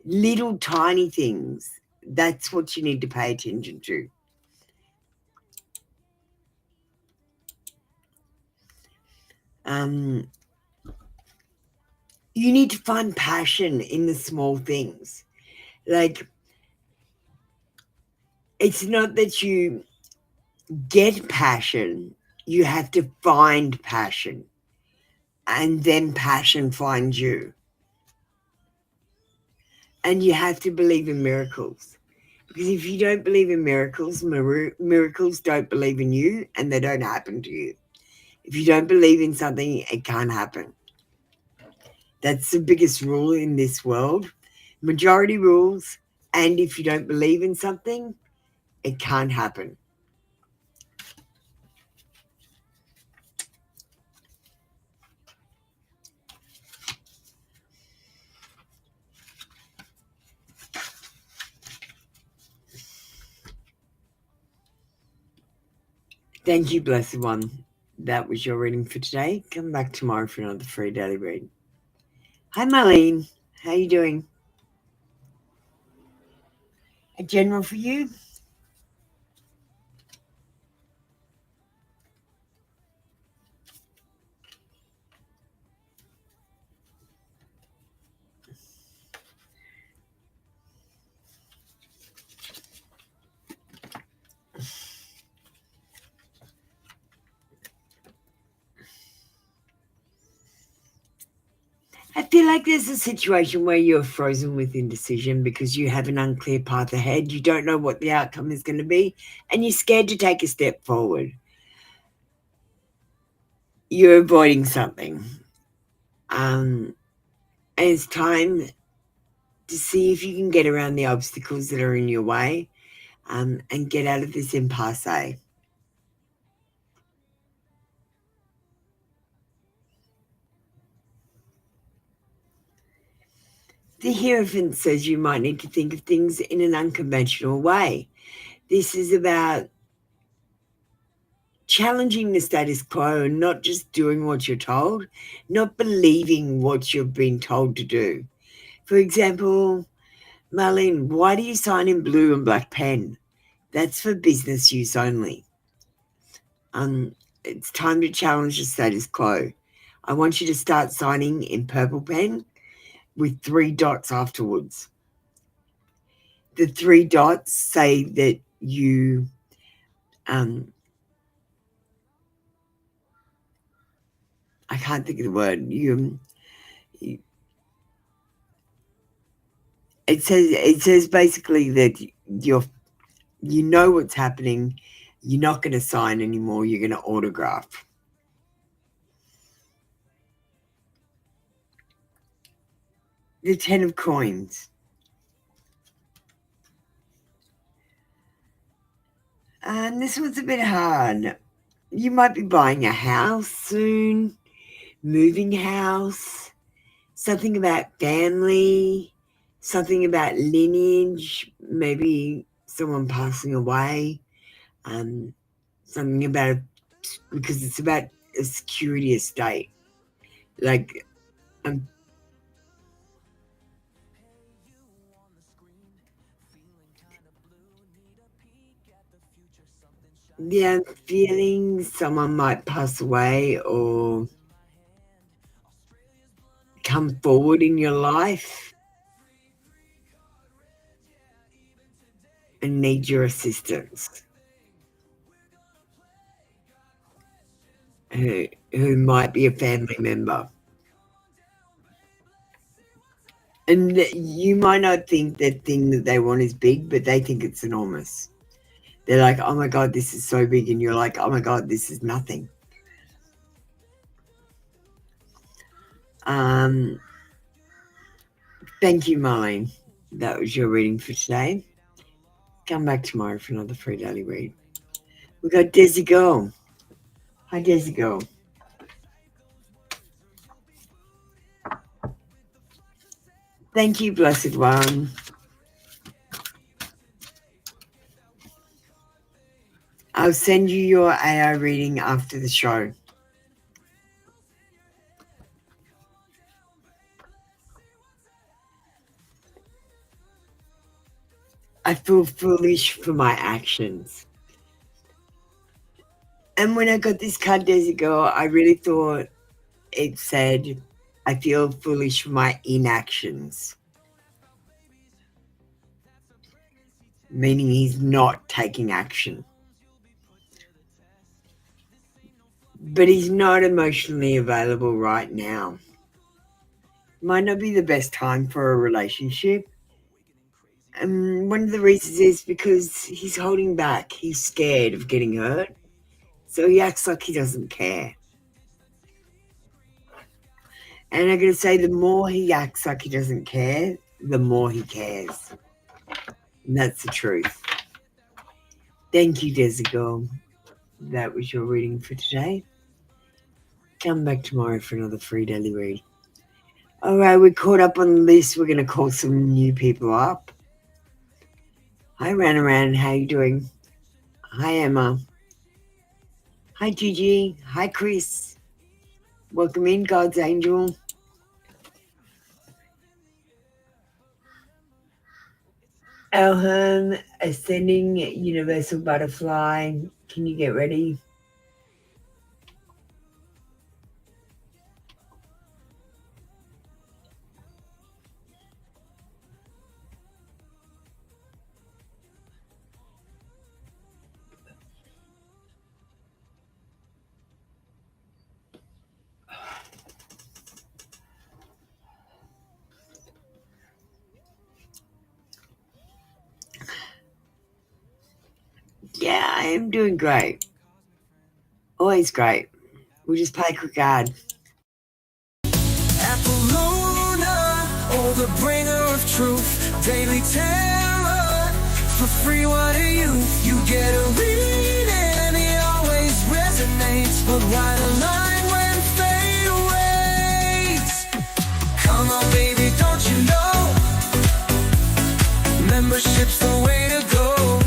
little tiny things. That's what you need to pay attention to. You need to find passion in the small things. Like, it's not that you get passion, you have to find passion, and then passion finds you. And you have to believe in miracles, because if you don't believe in miracles, miracles don't believe in you, and they don't happen to you. If you don't believe in something, it can't happen. That's the biggest rule in this world. Majority rules, and if you don't believe in something, it can't happen. Thank you, Blessed One. That was your reading for today. Come back tomorrow for another free daily read. Hi, Marlene. How you doing? A general for you? I feel like there's a situation where you're frozen with indecision because you have an unclear path ahead. You don't know what the outcome is going to be, and you're scared to take a step forward. You're avoiding something. And it's time to see if you can get around the obstacles that are in your way, and get out of this impasse. The Hierophant says you might need to think of things in an unconventional way. This is about challenging the status quo and not just doing what you're told, not believing what you've been told to do. For example, Marlene, why do you sign in blue and black pen? That's for business use only. It's time to challenge the status quo. I want you to start signing in purple pen with 3 dots afterwards. The 3 dots say that you I can't think of the word. It says basically that you know what's happening. You're not going to sign anymore. You're going to autograph. The 10 of coins. And this one's a bit hard. You might be buying a house soon, moving house, something about family, something about lineage, maybe someone passing away, something about, because it's about a security estate. Like, yeah, I'm feeling someone might pass away or come forward in your life and need your assistance. Who might be a family member. And you might not think the thing that they want is big, but they think it's enormous. They're like, oh my God, this is so big. And you're like, oh my God, this is nothing. Thank you, Marlene. That was your reading for today. Come back tomorrow for another free daily read. We got Desi Girl. Hi, Desi Girl. Thank you, Blessed One. I'll send you your AI reading after the show. I feel foolish for my actions. And when I got this card days ago, I really thought it said, I feel foolish for my inactions. Meaning he's not taking action. But he's not emotionally available right now. Might not be the best time for a relationship. And one of the reasons is because he's holding back. He's scared of getting hurt. So he acts like he doesn't care. And I'm going to say the more he acts like he doesn't care, the more he cares. And that's the truth. Thank you, Desigo. That was your reading for today. Come back tomorrow for another free daily read. All right, we're caught up on the list. We're going to call some new people up. Hi, Ranaran. How you doing? Hi, Emma. Hi, Gigi. Hi, Chris. Welcome in, God's Angel. Elham, Ascending Universal Butterfly. Can you get ready? Yeah, I am doing great. Always great. We'll just play a quick ad. Apollonia, oh the bringer of truth, daily terror, for free what are you? You get a reading, it always resonates, but why the line when fate awaits? Come on baby, don't you know, membership's the way to go,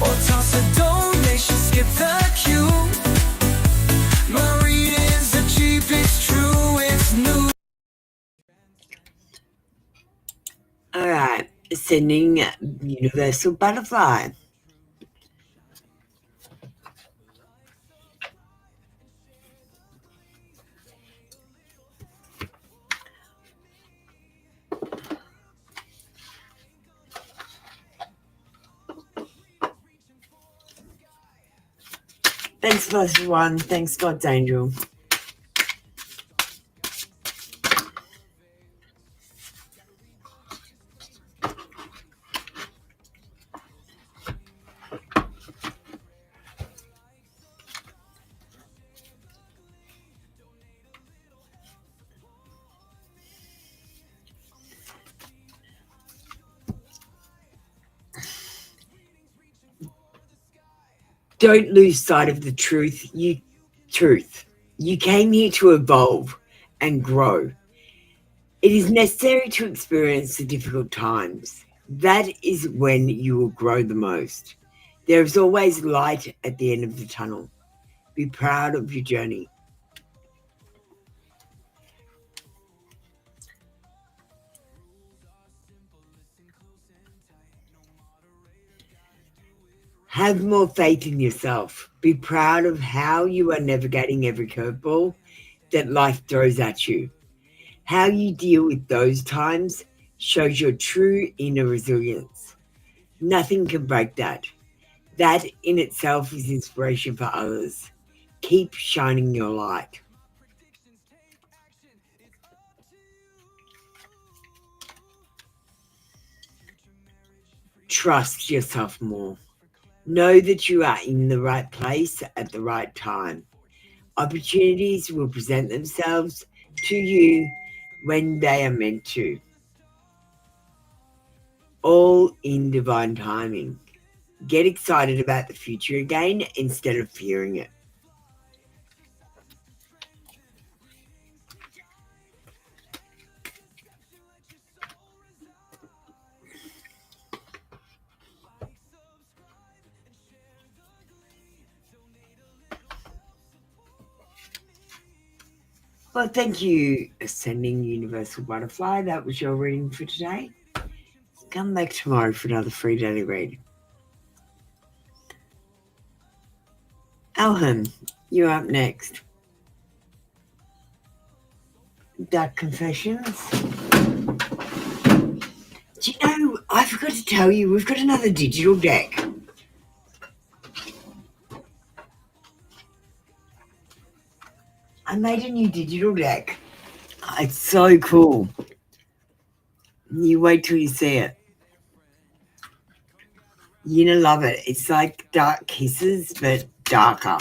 or toss a donation, skip the queue. My readings are cheap, it's true, it's new. All right, Ascending Universal Butterfly. Thanks, Blessed One. Thanks, God's Angel. Don't lose sight of the truth. You came here to evolve and grow. It is necessary to experience the difficult times. That is when you will grow the most. There is always light at the end of the tunnel. Be proud of your journey. Have more faith in yourself. Be proud of how you are navigating every curveball that life throws at you. How you deal with those times shows your true inner resilience. Nothing can break that. That in itself is inspiration for others. Keep shining your light. Trust yourself more. Know that you are in the right place at the right time. Opportunities will present themselves to you when they are meant to. All in divine timing. Get excited about the future again instead of fearing it. Well, thank you, Ascending Universal Butterfly. That was your reading for today. Come back tomorrow for another free daily read. Alham, you're up next. Dark Confessions. Do you know, I forgot to tell you, we've got another digital deck. I made a new digital deck. It's so cool. You wait till you see it. You're gonna love it. It's like Dark Kisses, but darker.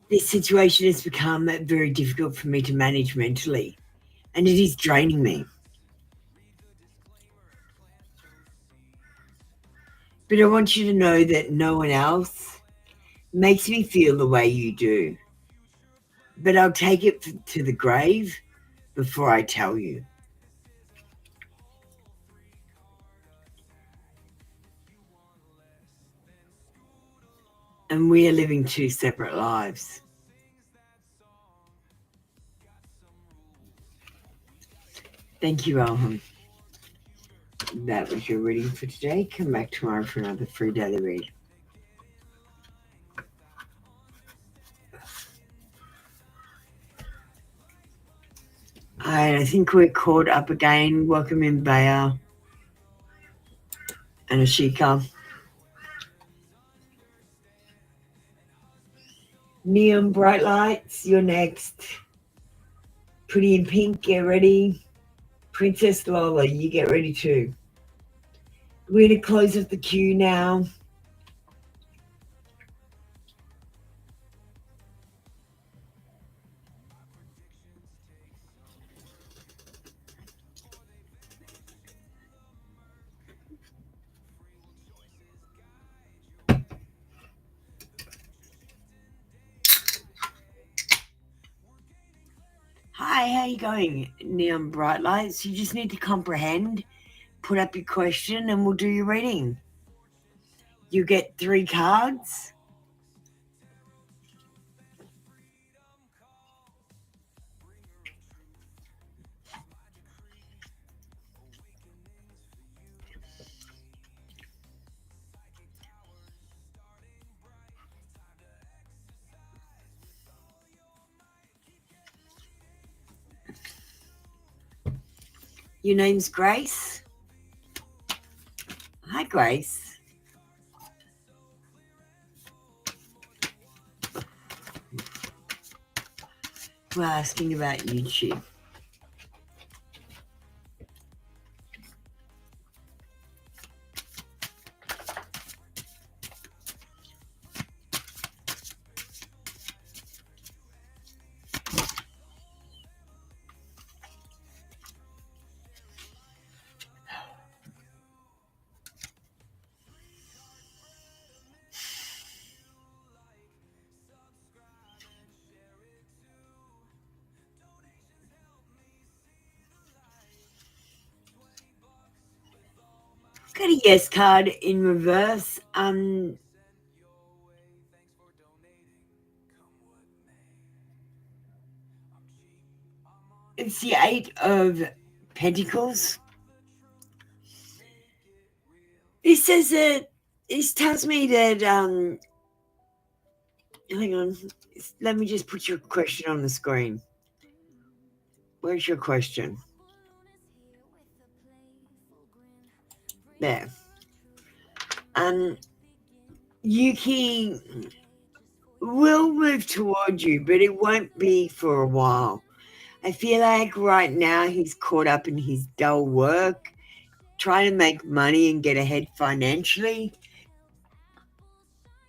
This situation has become very difficult for me to manage mentally, and it is draining me. But I want you to know that no one else makes me feel the way you do. But I'll take it to the grave before I tell you. And we are living two separate lives. Thank you, Alham. That was your reading for today. Come back tomorrow for another free daily read. I think we're caught up again. Welcome in, Bea and Ashika. Neon Bright Lights, you're next. Pretty in Pink, get ready. Princess Lola, you get ready too. We're going to close off the queue now. Hi, how you going, Neon Bright Lights? You just need to comprehend, put up your question, and we'll do your reading. You get 3 cards. Your name's Grace. Hi, Grace. We're asking about YouTube. got a yes card in reverse. It's the 8 of Pentacles. This says that, this tells me that, hang on, let me just put your question on the screen. Where's your question? There. Yuki will move towards you, but it won't be for a while. I feel like right now he's caught up in his dull work, trying to make money and get ahead financially.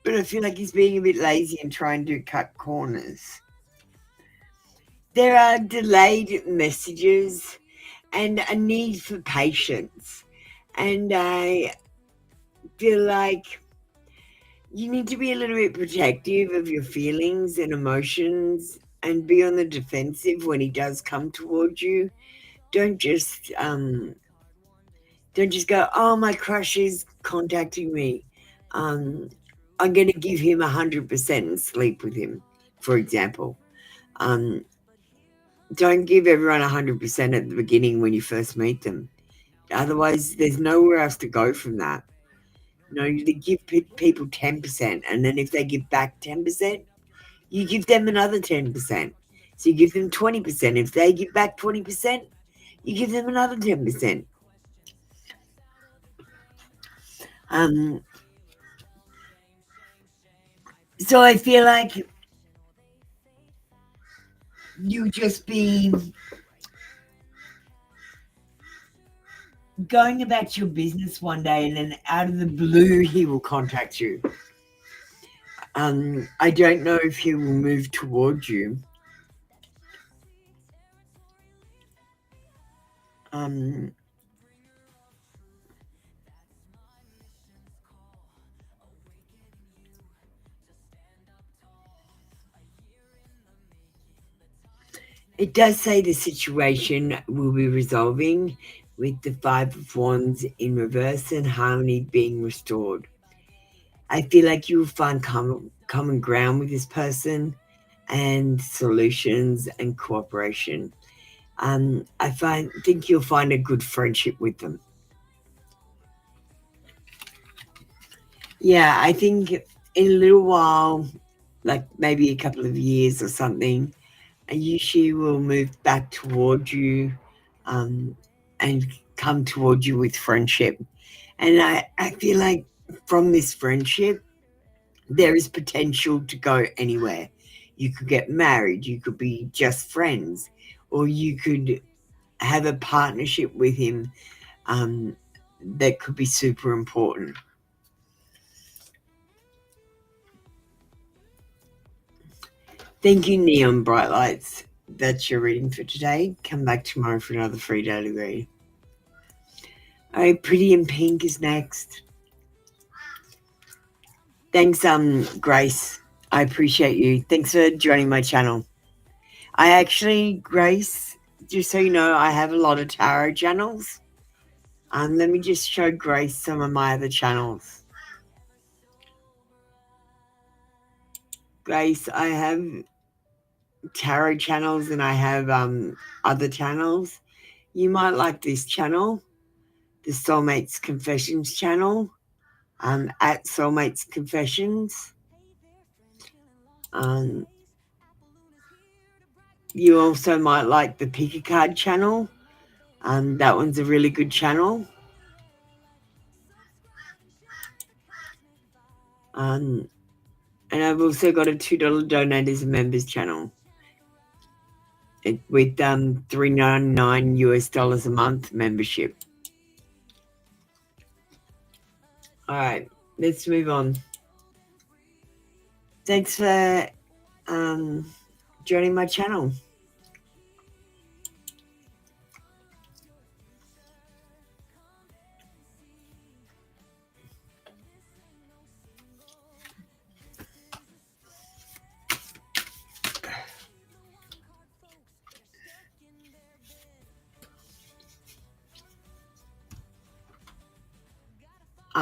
But I feel like he's being a bit lazy and trying to cut corners. There are delayed messages and a need for patience. And I feel like you need to be a little bit protective of your feelings and emotions and be on the defensive when he does come towards you. Don't just go, oh, my crush is contacting me. I'm going to give him 100% and sleep with him, for example. Don't give everyone 100% at the beginning when you first meet them. Otherwise, there's nowhere else to go from that. You give people 10%, and then if they give back 10%, you give them another 10%. So you give them 20%. If they give back 20%, you give them another 10%. So I feel like you just be going about your business one day, and then out of the blue he will contact you. I don't know if he will move towards you. It does say the situation will be resolving with the 5 of Wands in reverse and harmony being restored. I feel like you will find common ground with this person and solutions and cooperation. I think you'll find a good friendship with them. Yeah, I think in a little while, like maybe a couple of years or something, she will move back towards you and come towards you with friendship. And I feel like from this friendship, there is potential to go anywhere. You could get married, you could be just friends, or you could have a partnership with him that could be super important. Thank you, Neon Bright Lights. That's your reading for today. Come back tomorrow for another free daily read. All right, Pretty in Pink is next. Thanks, Grace. I appreciate you. Thanks for joining my channel. Grace, just so you know, I have a lot of tarot channels. Let me just show Grace some of my other channels. Grace, I have tarot channels and I have other channels. You might like this channel, the Soulmates Confessions channel, at Soulmates Confessions. You also might like the Pick a Card channel. That one's a really good channel. And I've also got a $2 donators and members channel with $3.99 US a month membership. All right, let's move on. Thanks for joining my channel.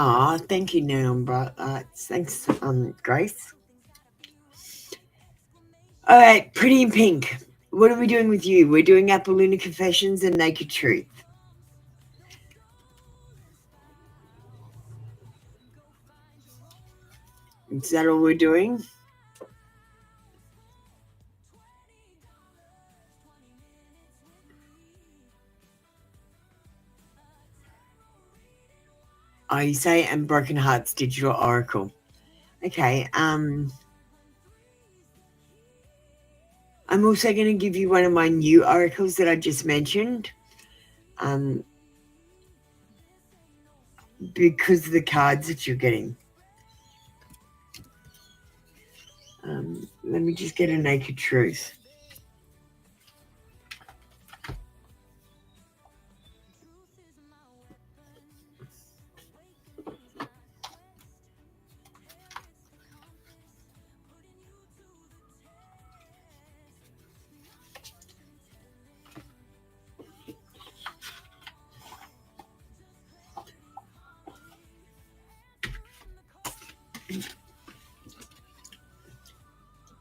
Ah, thank you, Numbra. Thanks, Grace. All right, Pretty in Pink. What are we doing with you? We're doing Apple Lunar Confessions and Naked Truth. Is that all we're doing? Oh, you say and Broken Hearts Digital Oracle. Okay. I'm also going to give you one of my new oracles that I just mentioned. Because of the cards that you're getting. Let me just get a Naked Truth.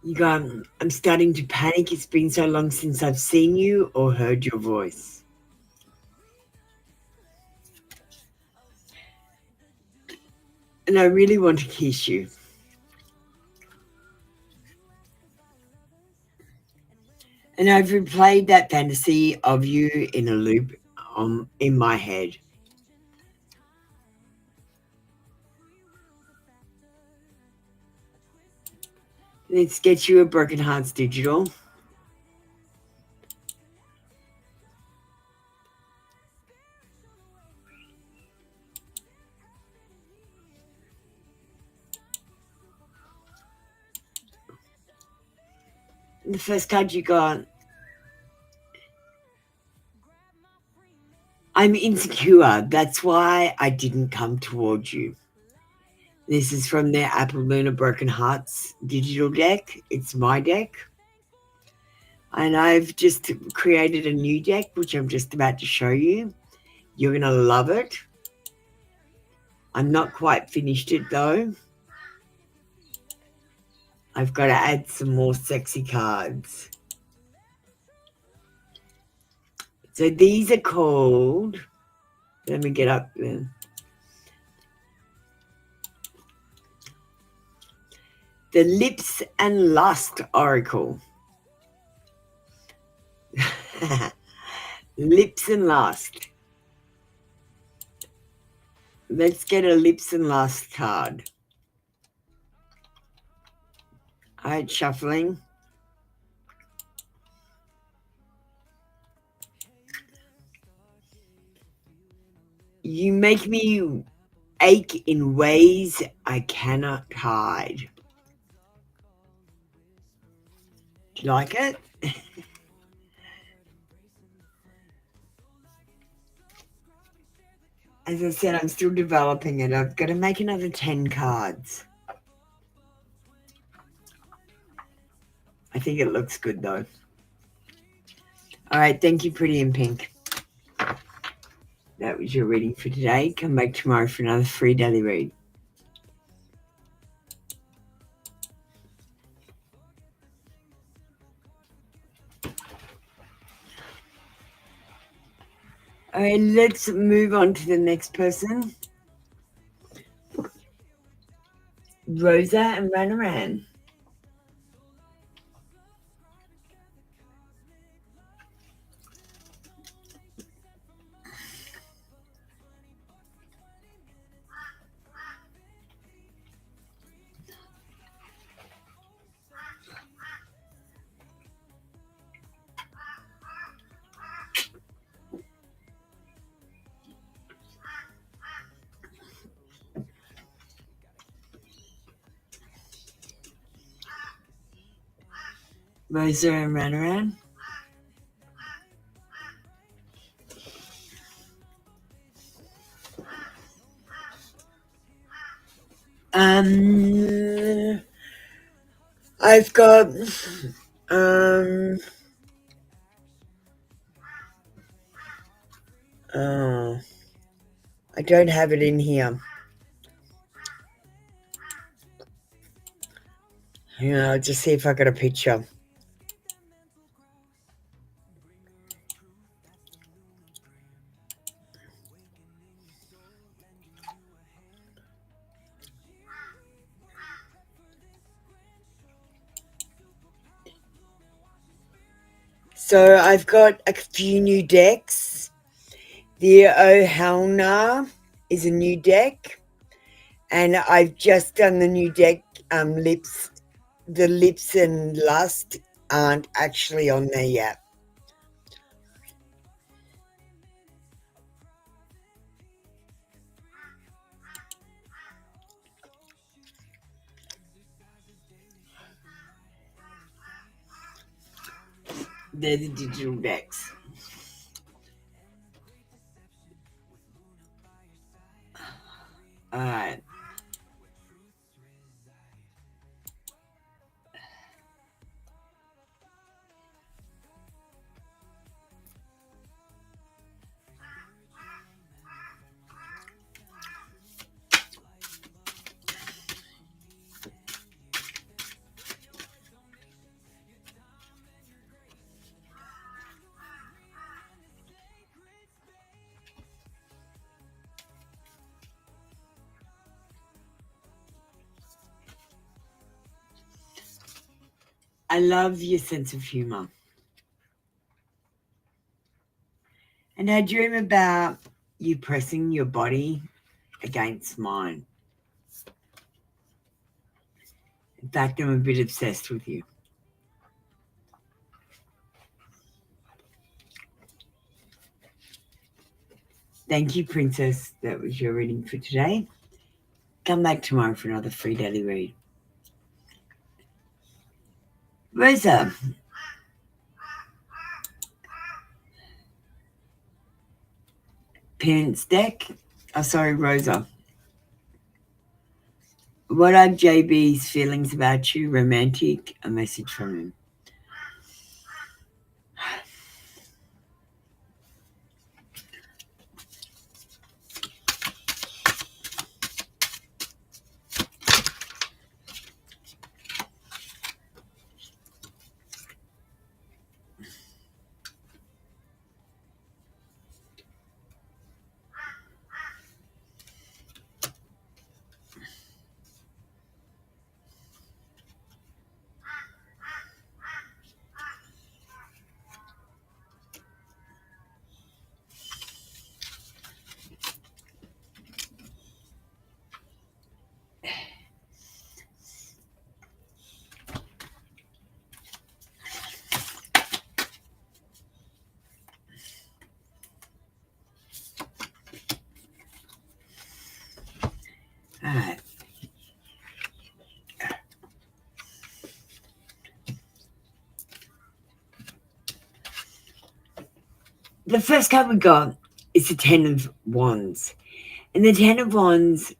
You go, I'm starting to panic. It's been so long since I've seen you or heard your voice. And I really want to kiss you. And I've replayed that fantasy of you in a loop in my head. Let's get you a Broken Hearts Digital. The first card you got, I'm insecure. That's why I didn't come towards you. This is from their Apple Lunar Broken Hearts digital deck. It's my deck. And I've just created a new deck, which I'm just about to show you. You're going to love it. I'm not quite finished it, though. I've got to add some more sexy cards. So these are called, let me get up there. The Lips and Lust Oracle. Lips and Lust. Let's get a Lips and Lust card. All right, shuffling. You make me ache in ways I cannot hide. Do you like it? As I said, I'm still developing it. I've got to make another 10 cards. I think it looks good, though. All right, thank you, Pretty in Pink. That was your reading for today. Come back tomorrow for another free daily read. All right, let's move on to the next person. Rosa and Ranaran. Rosa and Ranaran. I've got I don't have it in here. I'll just see if I got a picture. So I've got a few new decks. The Ohalna is a new deck, and I've just done the new deck. Lips, the Lips and Lust aren't actually on there yet. They're the digital decks. Alright. I love your sense of humor. And I dream about you pressing your body against mine. In fact, I'm a bit obsessed with you. Thank you, Princess. That was your reading for today. Come back tomorrow for another free daily read. Rosa. Parents deck. Oh, sorry, Rosa. What are JB's feelings about you? Romantic. A message from him. All right. The first card we got is the Ten of Wands. And the Ten of Wands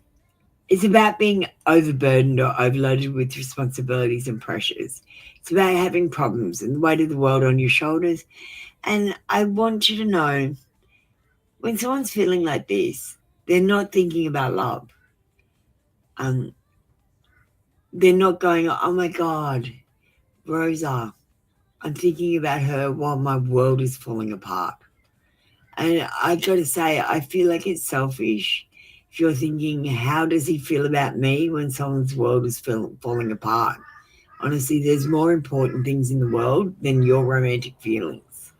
is about being overburdened or overloaded with responsibilities and pressures. It's about having problems and the weight of the world on your shoulders. And I want you to know, when someone's feeling like this, they're not thinking about love. They're not going, oh my God, Rosa, I'm thinking about her while my world is falling apart. And I got to say, I feel like it's selfish if you're thinking, how does he feel about me when someone's world is falling apart? Honestly, there's more important things in the world than your romantic feelings.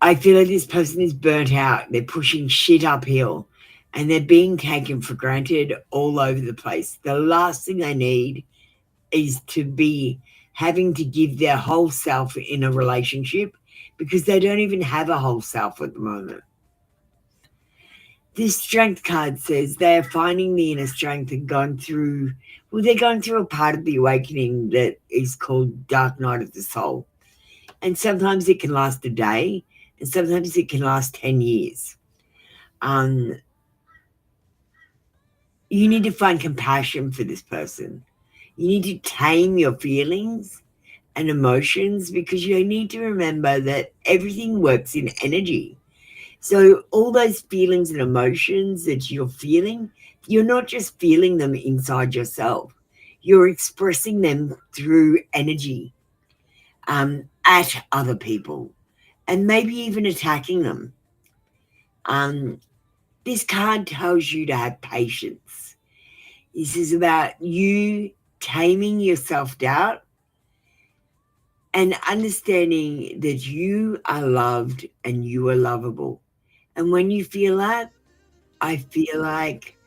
I feel like this person is burnt out. They're pushing shit uphill and they're being taken for granted all over the place. The last thing they need is to be having to give their whole self in a relationship because they don't even have a whole self at the moment. This Strength card says they are finding the inner strength and they're going through a part of the awakening that is called Dark Night of the Soul. And sometimes it can last a day and sometimes it can last 10 years. You need to find compassion for this person. You need to tame your feelings and emotions because you need to remember that everything works in energy. So all those feelings and emotions that you're feeling, you're not just feeling them inside yourself. You're expressing them through energy at other people and maybe even attacking them. This card tells you to have patience. This is about you taming your self-doubt and understanding that you are loved and you are lovable. And when you feel that, I feel like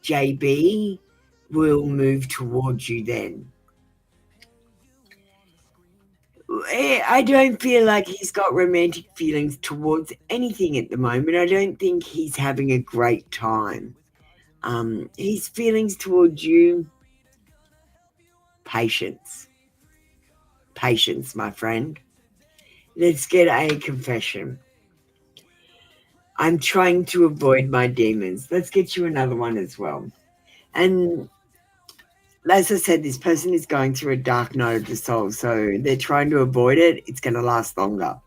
JB will move towards you then. I don't feel like he's got romantic feelings towards anything at the moment. I don't think he's having a great time. His feelings towards you, patience. Patience, my friend. Let's get a confession. I'm trying to avoid my demons. Let's get you another one as well. And as I said, this person is going through a dark night of the soul, so they're trying to avoid it. It's going to last longer.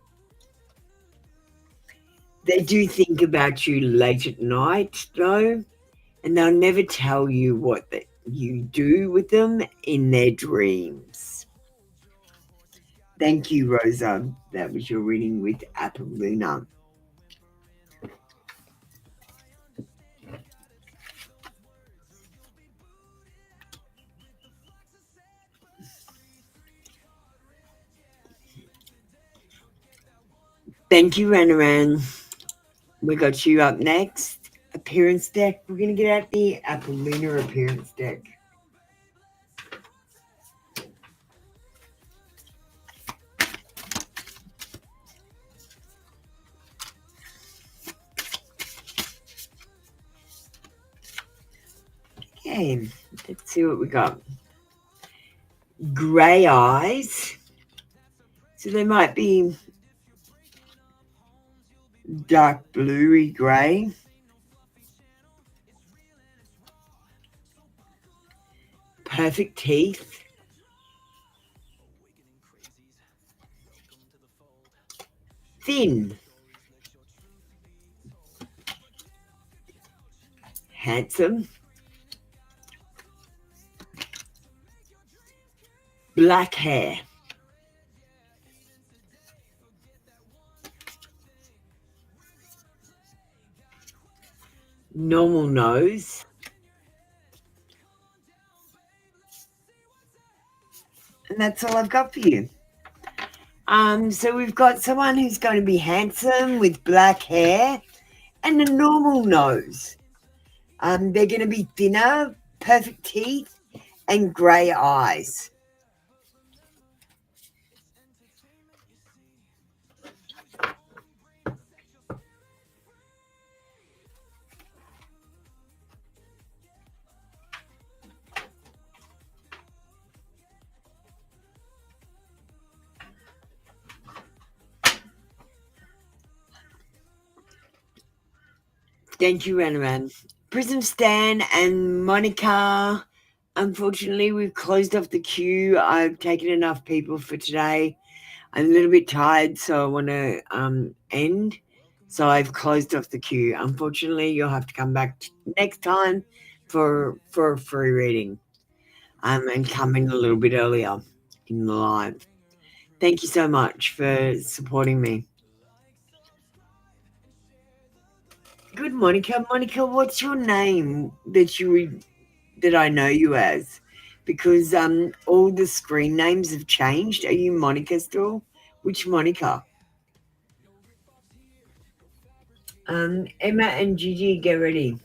They do think about you late at night, though, and they'll never tell you what you do with them in their dreams. Thank you, Rosa. That was your reading with Apolluna. Thank you, Ranaran. We got you up next. Appearance deck. We're going to get out the Apolluna appearance deck. Okay, let's see what we got. Grey eyes. So they might be dark bluey grey. Perfect teeth. Thin. Handsome. Black hair. Normal nose. And that's all I've got for you. So we've got someone who's going to be handsome with black hair and a normal nose. They're going to be thinner, perfect teeth, and grey eyes. Thank you, Ranaran. Prism Stan and Monica. Unfortunately, we've closed off the queue. I've taken enough people for today. I'm a little bit tired, so I want to end. So I've closed off the queue. Unfortunately, you'll have to come back next time for a free reading and come in a little bit earlier in the live. Thank you so much for supporting me. Good, Monica. Monica, what's your name that I know you as? Because all the screen names have changed. Are you Monica still? Which Monica? Emma and Gigi, get ready.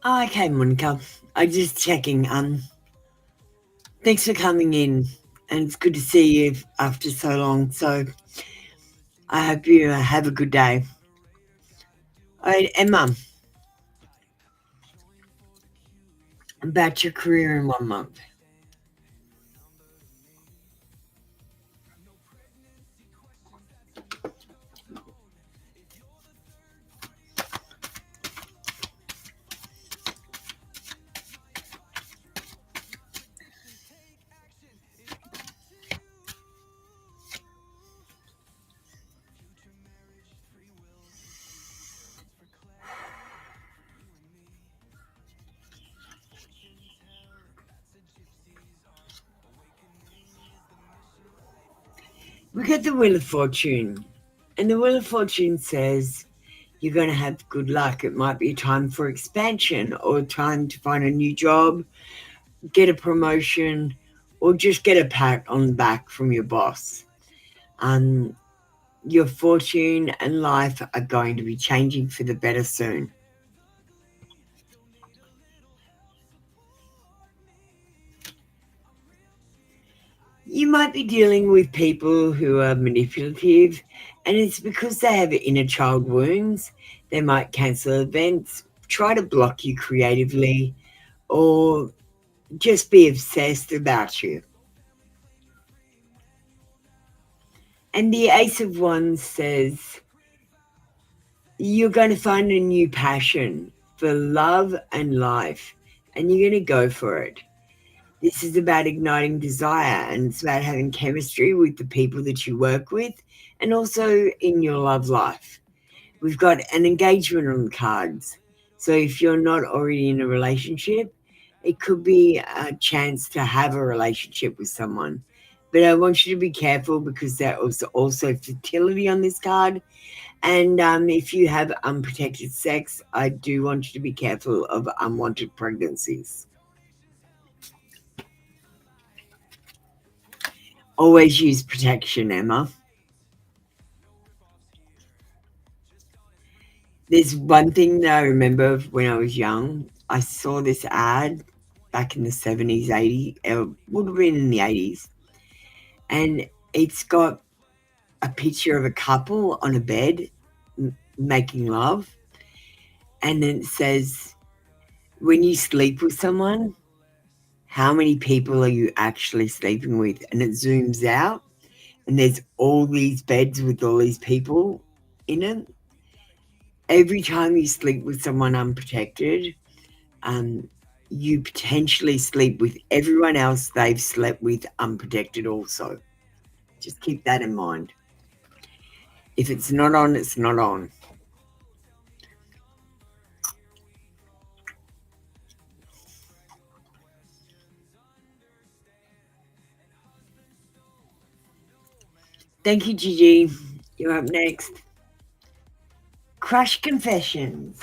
Okay, Monica. I'm just checking. Thanks for coming in, and it's good to see you after so long. So I hope you have a good day. All right, Emma, about your career in 1 month. We got the Wheel of Fortune, and the Wheel of Fortune says you're going to have good luck. It might be a time for expansion or time to find a new job, get a promotion, or just get a pat on the back from your boss. Your fortune and life are going to be changing for the better soon. You might be dealing with people who are manipulative, and it's because they have inner child wounds. They might cancel events, try to block you creatively, or just be obsessed about you. And the Ace of Wands says you're going to find a new passion for love and life, and you're going to go for it. This is about igniting desire, and it's about having chemistry with the people that you work with and also in your love life. We've got an engagement on the cards. So if you're not already in a relationship, it could be a chance to have a relationship with someone. But I want you to be careful because there is also fertility on this card. And if you have unprotected sex, I do want you to be careful of unwanted pregnancies. Always use protection, Emma. There's one thing that I remember when I was young. I saw this ad back in the 70s, 80s, it would have been in the 80s. And it's got a picture of a couple on a bed making love. And then it says, when you sleep with someone, how many people are you actually sleeping with? And it zooms out, and there's all these beds with all these people in it. Every time you sleep with someone unprotected, you potentially sleep with everyone else they've slept with unprotected also. Just keep that in mind. If it's not on, it's not on. Thank you, Gigi. You're up next. Crush Confessions.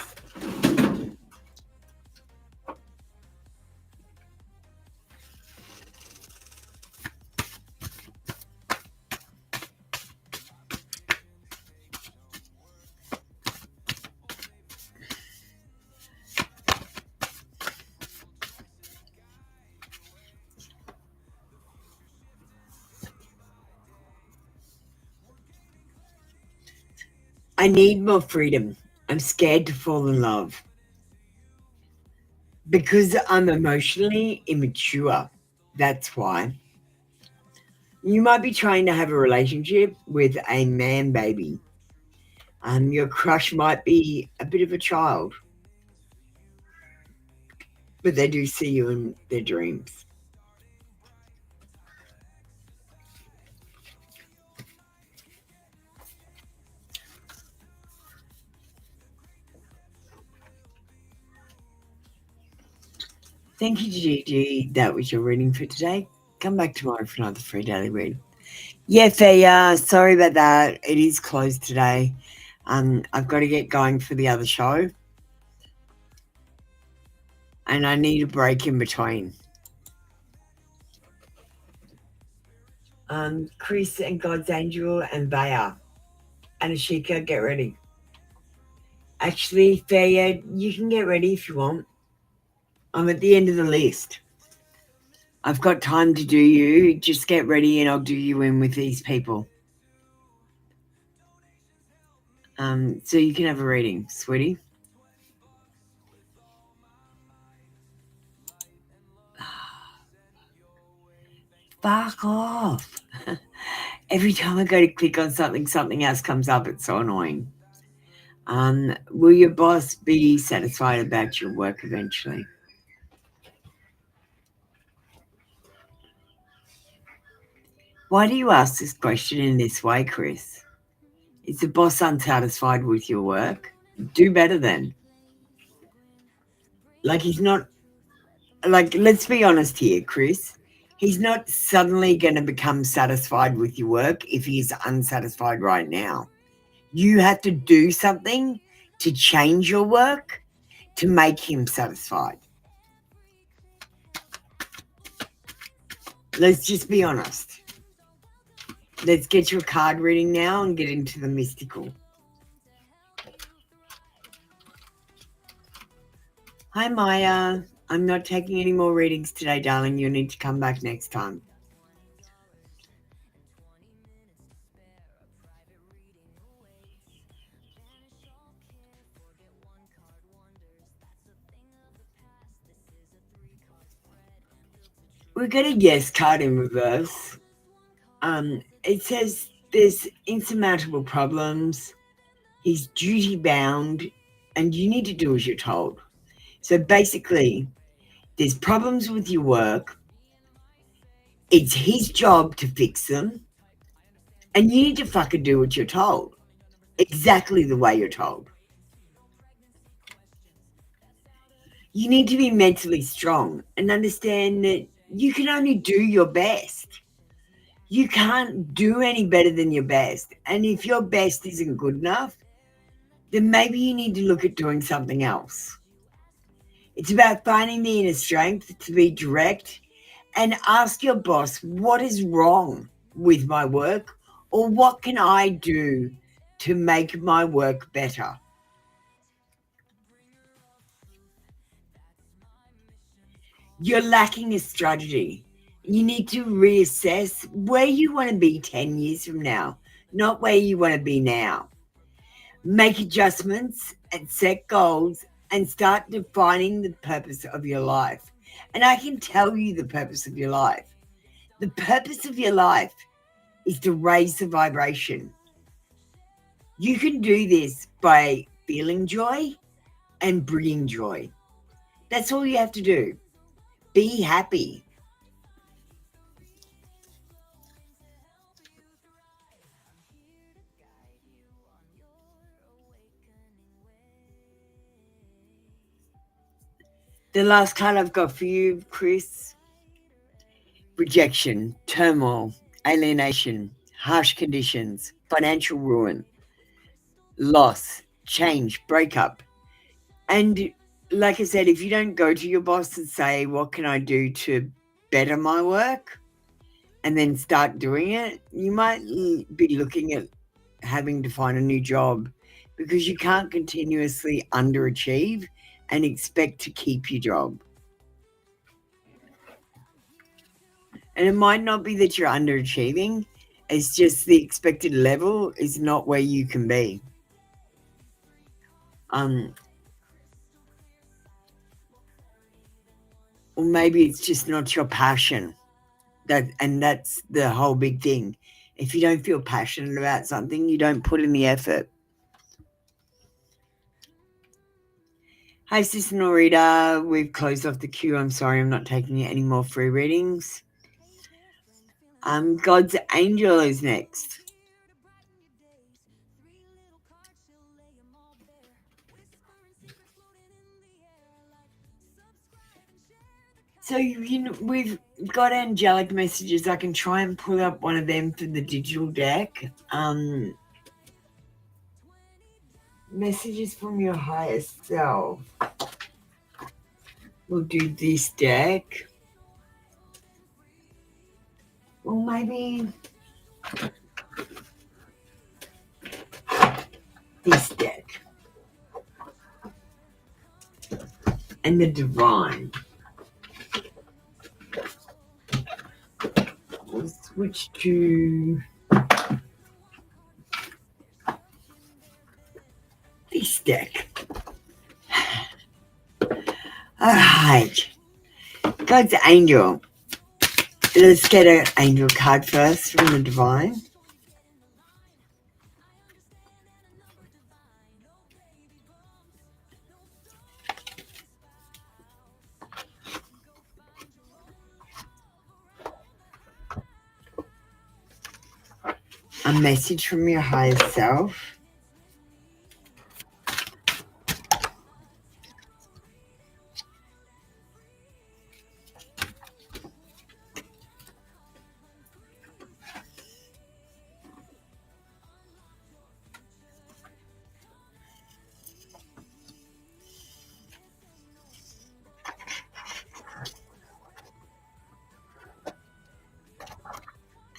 I need more freedom. I'm scared to fall in love because I'm emotionally immature. That's why. You might be trying to have a relationship with a man baby. Your crush might be a bit of a child, but they do see you in their dreams. Thank you, Gigi. That was your reading for today. Come back tomorrow for another free daily read. Yeah, Thea, sorry about that. It is closed today. I've got to get going for the other show. And I need a break in between. Chris and God's Angel and Bea and Ashika, get ready. Actually, Thea, you can get ready if you want. I'm at the end of the list. I've got time to do you. Just get ready and I'll do you in with these people. So you can have a reading, sweetie. Fuck off. Every time I go to click on something, something else comes up. It's so annoying. Will your boss be satisfied about your work eventually? Why do you ask this question in this way, Chris? Is the boss unsatisfied with your work? Do better then. Like, he's not, like, let's be honest here, Chris. He's not suddenly going to become satisfied with your work if he's unsatisfied right now. You have to do something to change your work to make him satisfied. Let's just be honest. Let's get you a card reading now and get into the mystical. Hi, Maya. I'm not taking any more readings today, darling. You'll need to come back next time. We've got a yes card in reverse. It says there's insurmountable problems. He's duty bound and you need to do as you're told. So basically, there's problems with your work. It's his job to fix them. And you need to fucking do what you're told. Exactly the way you're told. You need to be mentally strong and understand that you can only do your best. You can't do any better than your best. And if your best isn't good enough, then maybe you need to look at doing something else. It's about finding the inner strength to be direct and ask your boss, what is wrong with my work, or what can I do to make my work better? You're lacking a strategy. You need to reassess where you want to be 10 years from now, not where you want to be now. Make adjustments and set goals and start defining the purpose of your life. And I can tell you the purpose of your life. The purpose of your life is to raise the vibration. You can do this by feeling joy and bringing joy. That's all you have to do. Be happy. The last card I've got for you, Chris. Rejection, turmoil, alienation, harsh conditions, financial ruin, loss, change, breakup. And like I said, if you don't go to your boss and say, what can I do to better my work? And then start doing it, you might be looking at having to find a new job because you can't continuously underachieve and expect to keep your job. And it might not be that you're underachieving, it's just the expected level is not where you can be. Or maybe it's just not your passion. And that's the whole big thing. If you don't feel passionate about something, you don't put in the effort. Hi, Sister Norita. We've closed off the queue. I'm sorry, I'm not taking any more free readings. God's Angel is next. So, we've got angelic messages. I can try and pull up one of them for the digital deck. Messages from your higher self. We'll do this deck. Or maybe this deck. And the Divine. switch to this deck. Alright, God's Angel. Let's get an angel card first from the Divine. A message from your higher self.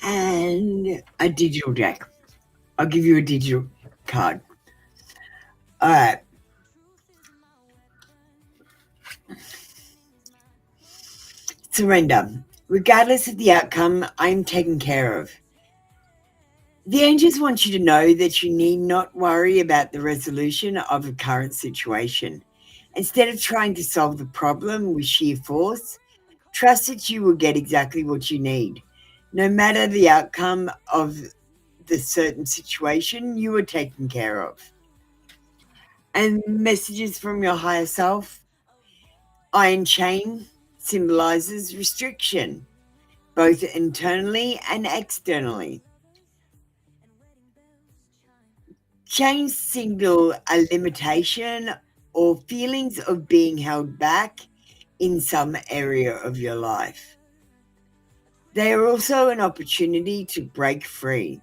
And a digital deck. I'll give you a digital card. All right. Surrender. Regardless of the outcome, I'm taken care of. The angels want you to know that you need not worry about the resolution of a current situation. Instead of trying to solve the problem with sheer force, trust that you will get exactly what you need. No matter the outcome of the certain situation, you are taken care of. And messages from your higher self. Iron chain symbolizes restriction, both internally and externally. Chains signal a limitation or feelings of being held back in some area of your life. They are also an opportunity to break free.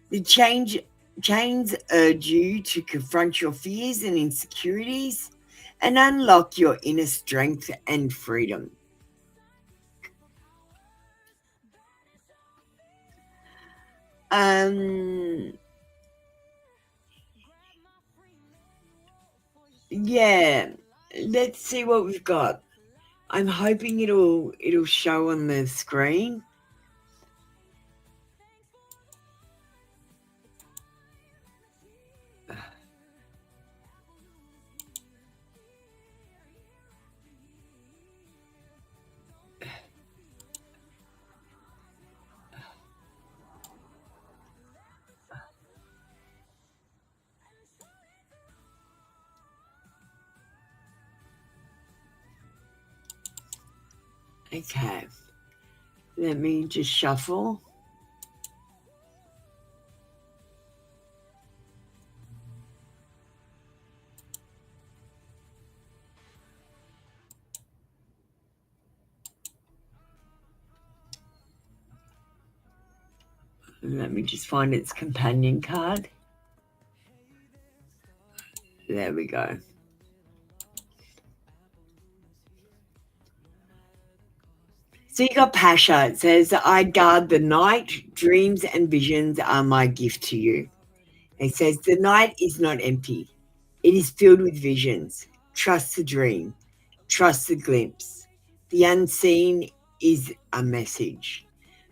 The chains urge you to confront your fears and insecurities and unlock your inner strength and freedom. Yeah, let's see what we've got. I'm hoping it'll show on the screen. Okay, let me just shuffle. Let me just find its companion card. There we go. So you got Pasha. It says, I guard the night. Dreams and visions are my gift to you. It says, the night is not empty. It is filled with visions. Trust the dream. Trust the glimpse. The unseen is a message,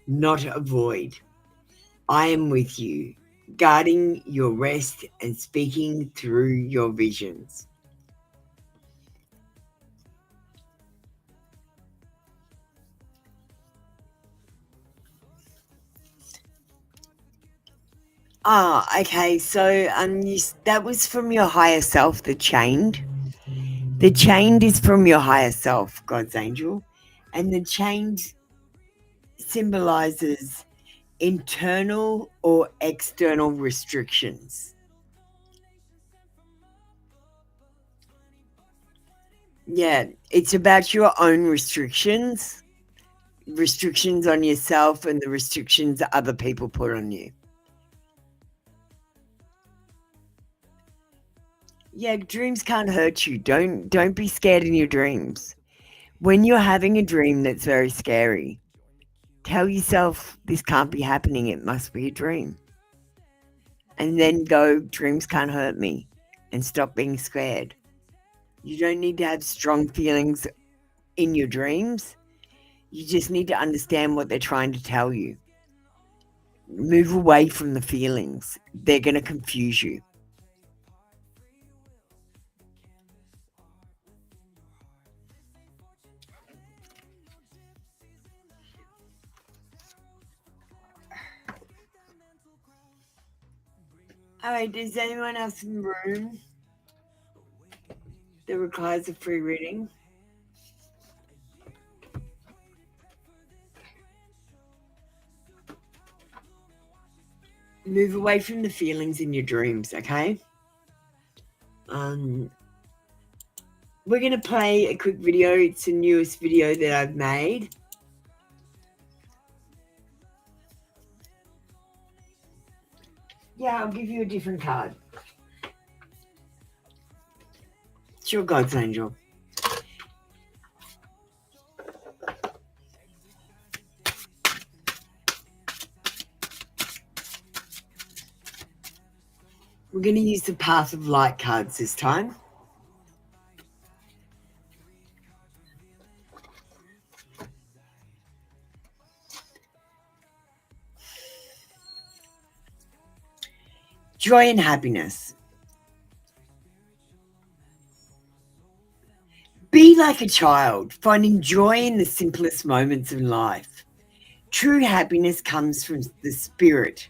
not a void. I am with you, guarding your rest and speaking through your visions. Okay. So that was from your higher self, the chained. The chained is from your higher self, God's angel. And the chained symbolizes internal or external restrictions. Yeah, it's about your own restrictions on yourself and the restrictions other people put on you. Yeah, dreams can't hurt you. Don't be scared in your dreams. When you're having a dream that's very scary, tell yourself this can't be happening. It must be a dream. And then go, dreams can't hurt me, and stop being scared. You don't need to have strong feelings in your dreams. You just need to understand what they're trying to tell you. Move away from the feelings. They're going to confuse you. All right, does anyone have some room that requires a free reading? Move away from the feelings in your dreams, okay? We're going to play a quick video. It's the newest video that I've made. Yeah, I'll give you a different card. It's your God's angel. We're going to use the Path of Light cards this time. Joy and happiness. Be like a child, finding joy in the simplest moments of life. True happiness comes from the spirit,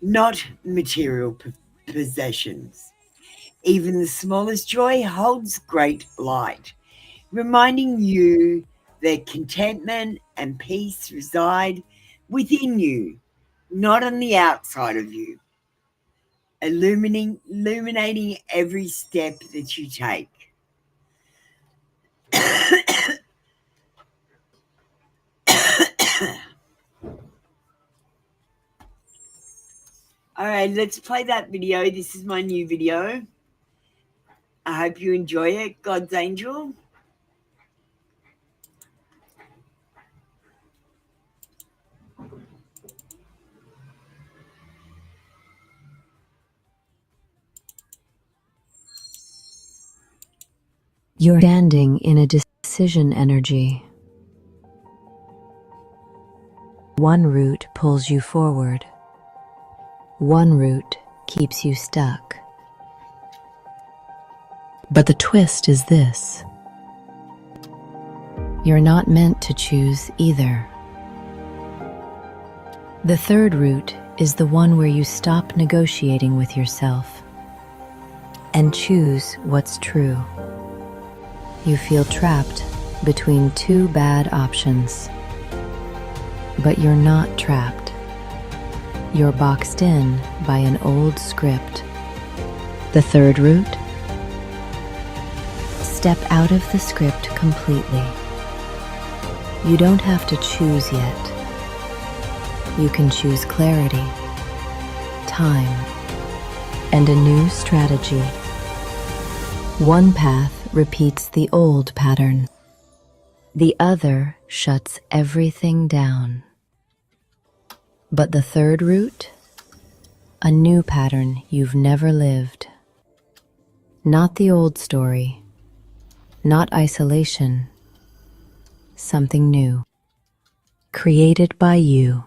not material possessions. Even the smallest joy holds great light, reminding you that contentment and peace reside within you, not on the outside of you. Illuminating every step that you take. All right, let's play that video. This is my new video. I hope you enjoy it, God's angel. You're standing in a decision energy. One route pulls you forward. One route keeps you stuck. But the twist is this: you're not meant to choose either. The third route is the one where you stop negotiating with yourself and choose what's true. You feel trapped between two bad options. But you're not trapped. You're boxed in by an old script. The third route? Step out of the script completely. You don't have to choose yet. You can choose clarity, time, and a new strategy. One path repeats the old pattern. The other shuts everything down. But the third route? A new pattern you've never lived. Not the old story. Not isolation. Something new. Created by you.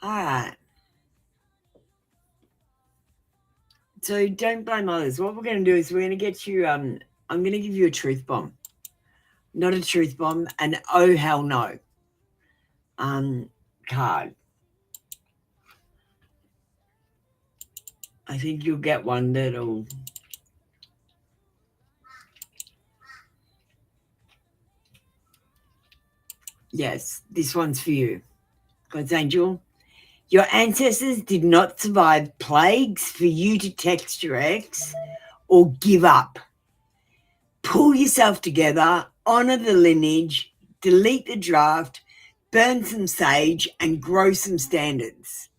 All right. So don't blame others. What we're going to do is we're going to get you, I'm going to give you a truth bomb. Not a truth bomb, an oh hell no card. I think you'll get one that'll... Yes, this one's for you. God's angel. Your ancestors did not survive plagues for you to text your ex or give up. Pull yourself together, honor the lineage, delete the draft, burn some sage, and grow some standards.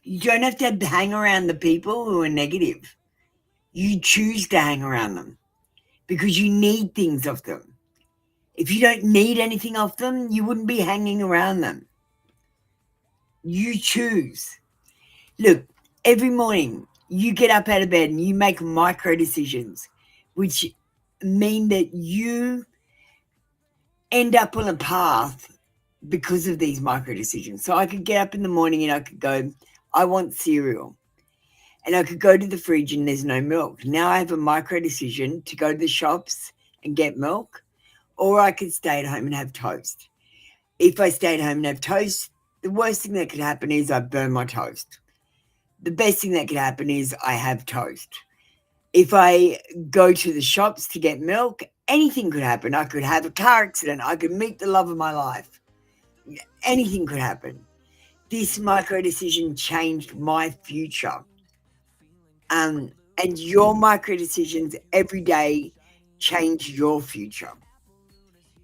You don't have to hang around the people who are negative. You choose to hang around them because you need things of them. If you don't need anything off them, you wouldn't be hanging around them. You choose. Look, every morning you get up out of bed and you make micro decisions, which mean that you end up on a path because of these micro decisions. So I could get up in the morning and I could go, I want cereal. And I could go to the fridge and there's no milk. Now I have a micro decision to go to the shops and get milk, or I could stay at home and have toast. If I stay at home and have toast, the worst thing that could happen is I burn my toast. The best thing that could happen is I have toast. If I go to the shops to get milk, anything could happen. I could have a car accident. I could meet the love of my life. Anything could happen. This micro decision changed my future. And your micro decisions every day change your future.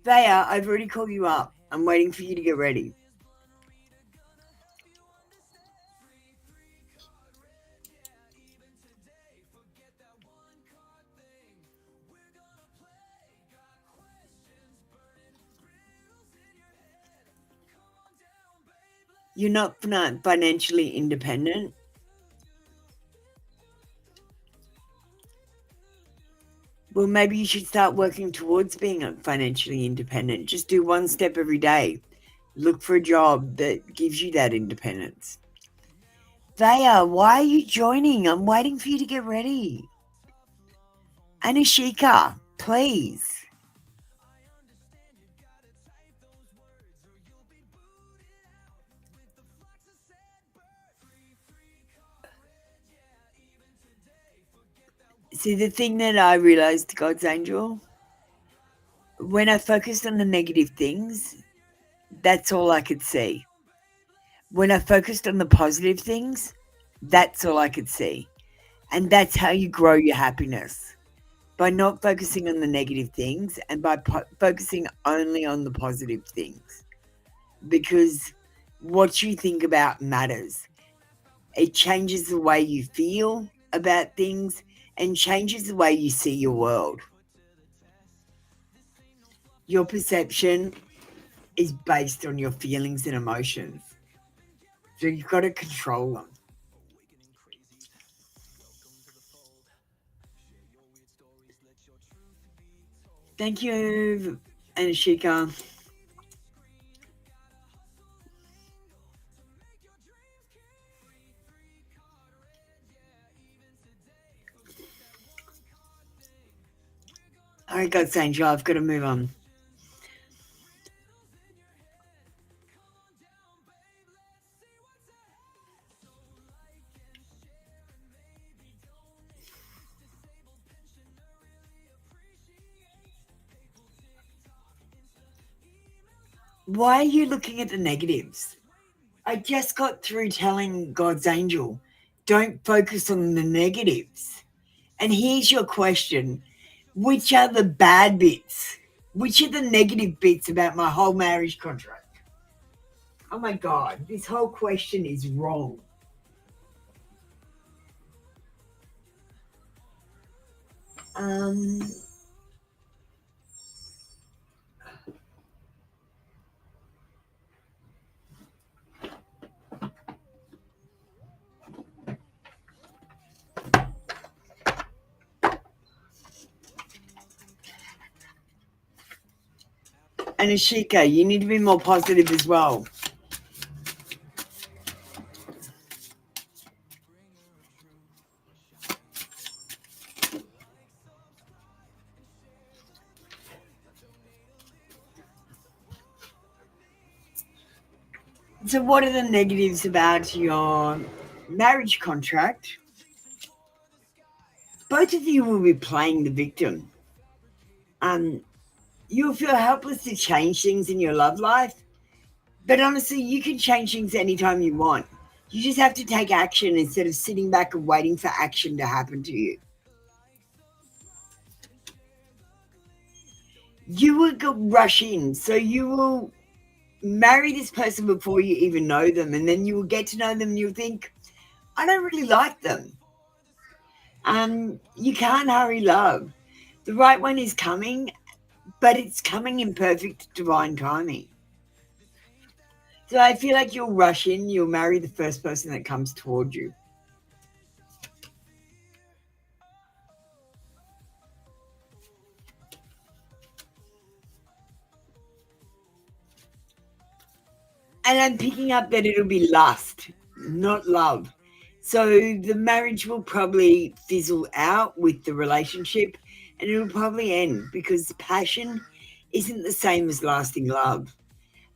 Thea, I've already called you up. I'm waiting for you to get ready. You're not financially independent. Well, maybe you should start working towards being financially independent. Just do one step every day. Look for a job that gives you that independence. Thea, why are you joining? I'm waiting for you to get ready. Anishika, please. See, the thing that I realized, God's angel, when I focused on the negative things, that's all I could see. When I focused on the positive things, that's all I could see. And that's how you grow your happiness. By not focusing on the negative things and by focusing only on the positive things. Because what you think about matters. It changes the way you feel about things and changes the way you see your world. Your perception is based on your feelings and emotions. So you've got to control them. Thank you, Anishika. All right, God's angel, I've got to move on. Why are you looking at the negatives? I just got through telling God's angel, don't focus on the negatives. And here's your question. Which are the bad bits? Which are the negative bits about my whole marriage contract? Oh my God, this whole question is wrong. Anishika, you need to be more positive as well. So what are the negatives about your marriage contract? Both of you will be playing the victim. You'll feel helpless to change things in your love life, but honestly, you can change things anytime you want. You just have to take action instead of sitting back and waiting for action to happen to you. You will rush in, so you will marry this person before you even know them, and then you will get to know them and you'll think, I don't really like them. You can't hurry love. The right one is coming, but it's coming in perfect divine timing. So I feel like you'll rush in, you'll marry the first person that comes toward you. And I'm picking up that it'll be lust, not love. So the marriage will probably fizzle out with the relationship, and it'll probably end because passion isn't the same as lasting love.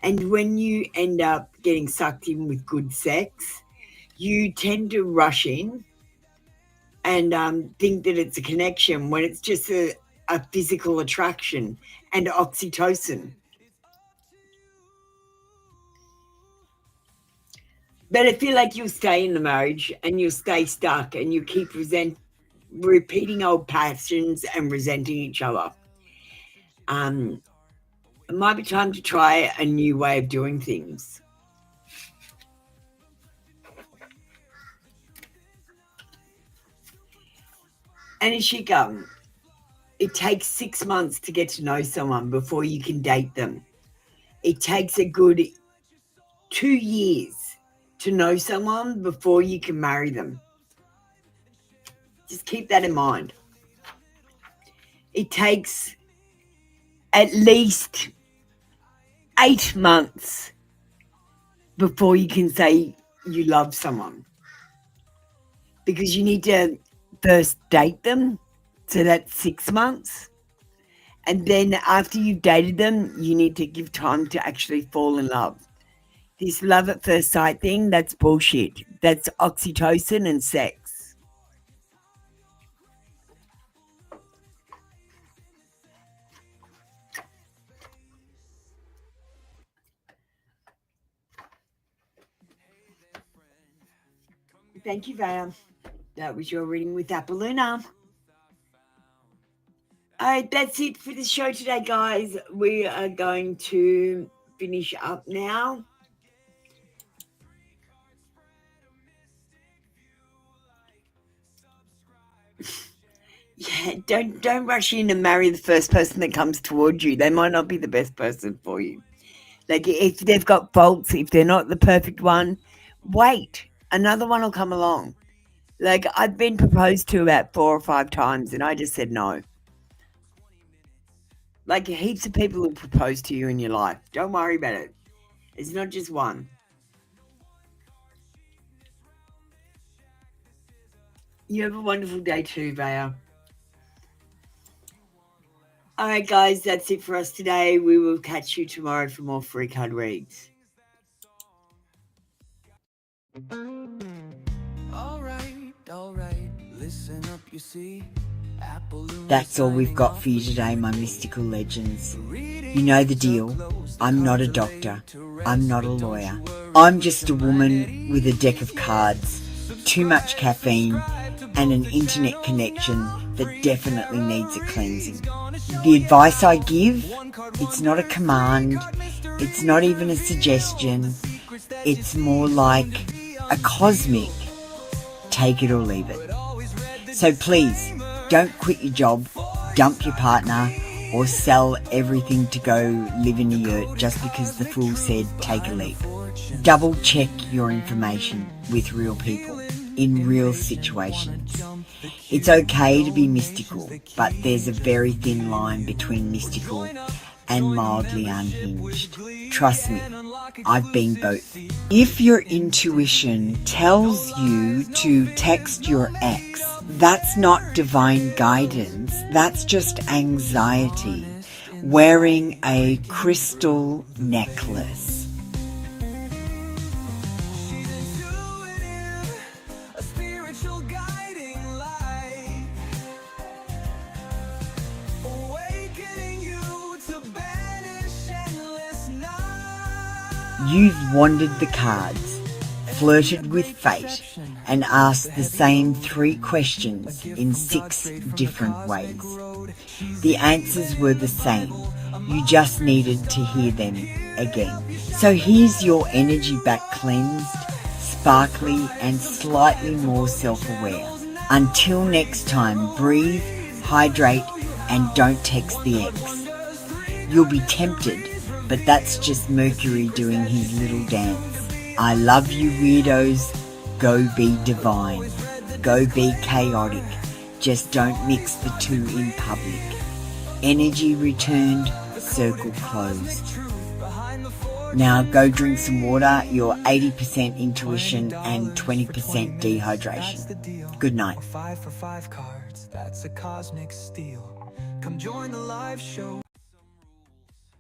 And when you end up getting sucked in with good sex, you tend to rush in and think that it's a connection when it's just a physical attraction and oxytocin. But I feel like you'll stay in the marriage and you'll stay stuck and you keep repeating old passions and resenting each other. It might be time to try a new way of doing things. And Ishika, it takes 6 months to get to know someone before you can date them. It takes a good 2 years to know someone before you can marry them. Just keep that in mind. It takes at least 8 months before you can say you love someone, because you need to first date them, so that's 6 months, and then after you've dated them, you need to give time to actually fall in love. This love at first sight thing, that's bullshit. That's oxytocin and sex. Thank you, Vaya. That was your reading with Apoluna. All right, that's it for the show today, guys. We are going to finish up now. Yeah, don't rush in and marry the first person that comes towards you. They might not be the best person for you. Like, if they've got faults, if they're not the perfect one, wait. Another one will come along. Like, I've been proposed to about 4 or 5 times and I just said no. Like, heaps of people will propose to you in your life. Don't worry about it. It's not just one. You have a wonderful day too, Vaya. All right, guys, that's it for us today. We will catch you tomorrow for more free card reads. All right, listen up, you see. That's all we've got for you today, my mystical legends. You know the deal. I'm not a doctor. I'm not a lawyer. I'm just a woman with a deck of cards, too much caffeine, and an internet connection that definitely needs a cleansing. The advice I give, it's not a command, it's not even a suggestion, it's more like a cosmic take it or leave it. So please, don't quit your job, dump your partner, or sell everything to go live in a yurt just because the fool said take a leap. Double check your information with real people in real situations. It's okay to be mystical, but there's a very thin line between mystical and mildly unhinged. Trust me, I've been both. If your intuition tells you to text your ex, that's not divine guidance, that's just anxiety wearing a crystal necklace. You've wandered the cards, flirted with fate, and asked the same 3 questions in 6 different ways. The answers were the same. You just needed to hear them again. So here's your energy back cleansed, sparkly, and slightly more self-aware. Until next time, breathe, hydrate, and don't text the ex. You'll be tempted, but that's just Mercury doing his little dance. I love you, weirdos. Go be divine. Go be chaotic. Just don't mix the two in public. Energy returned, circle closed. Now go drink some water. You're 80% intuition and 20% dehydration. Good night. 5 for 5 cards, that's a cosmic steal. Come join the live show.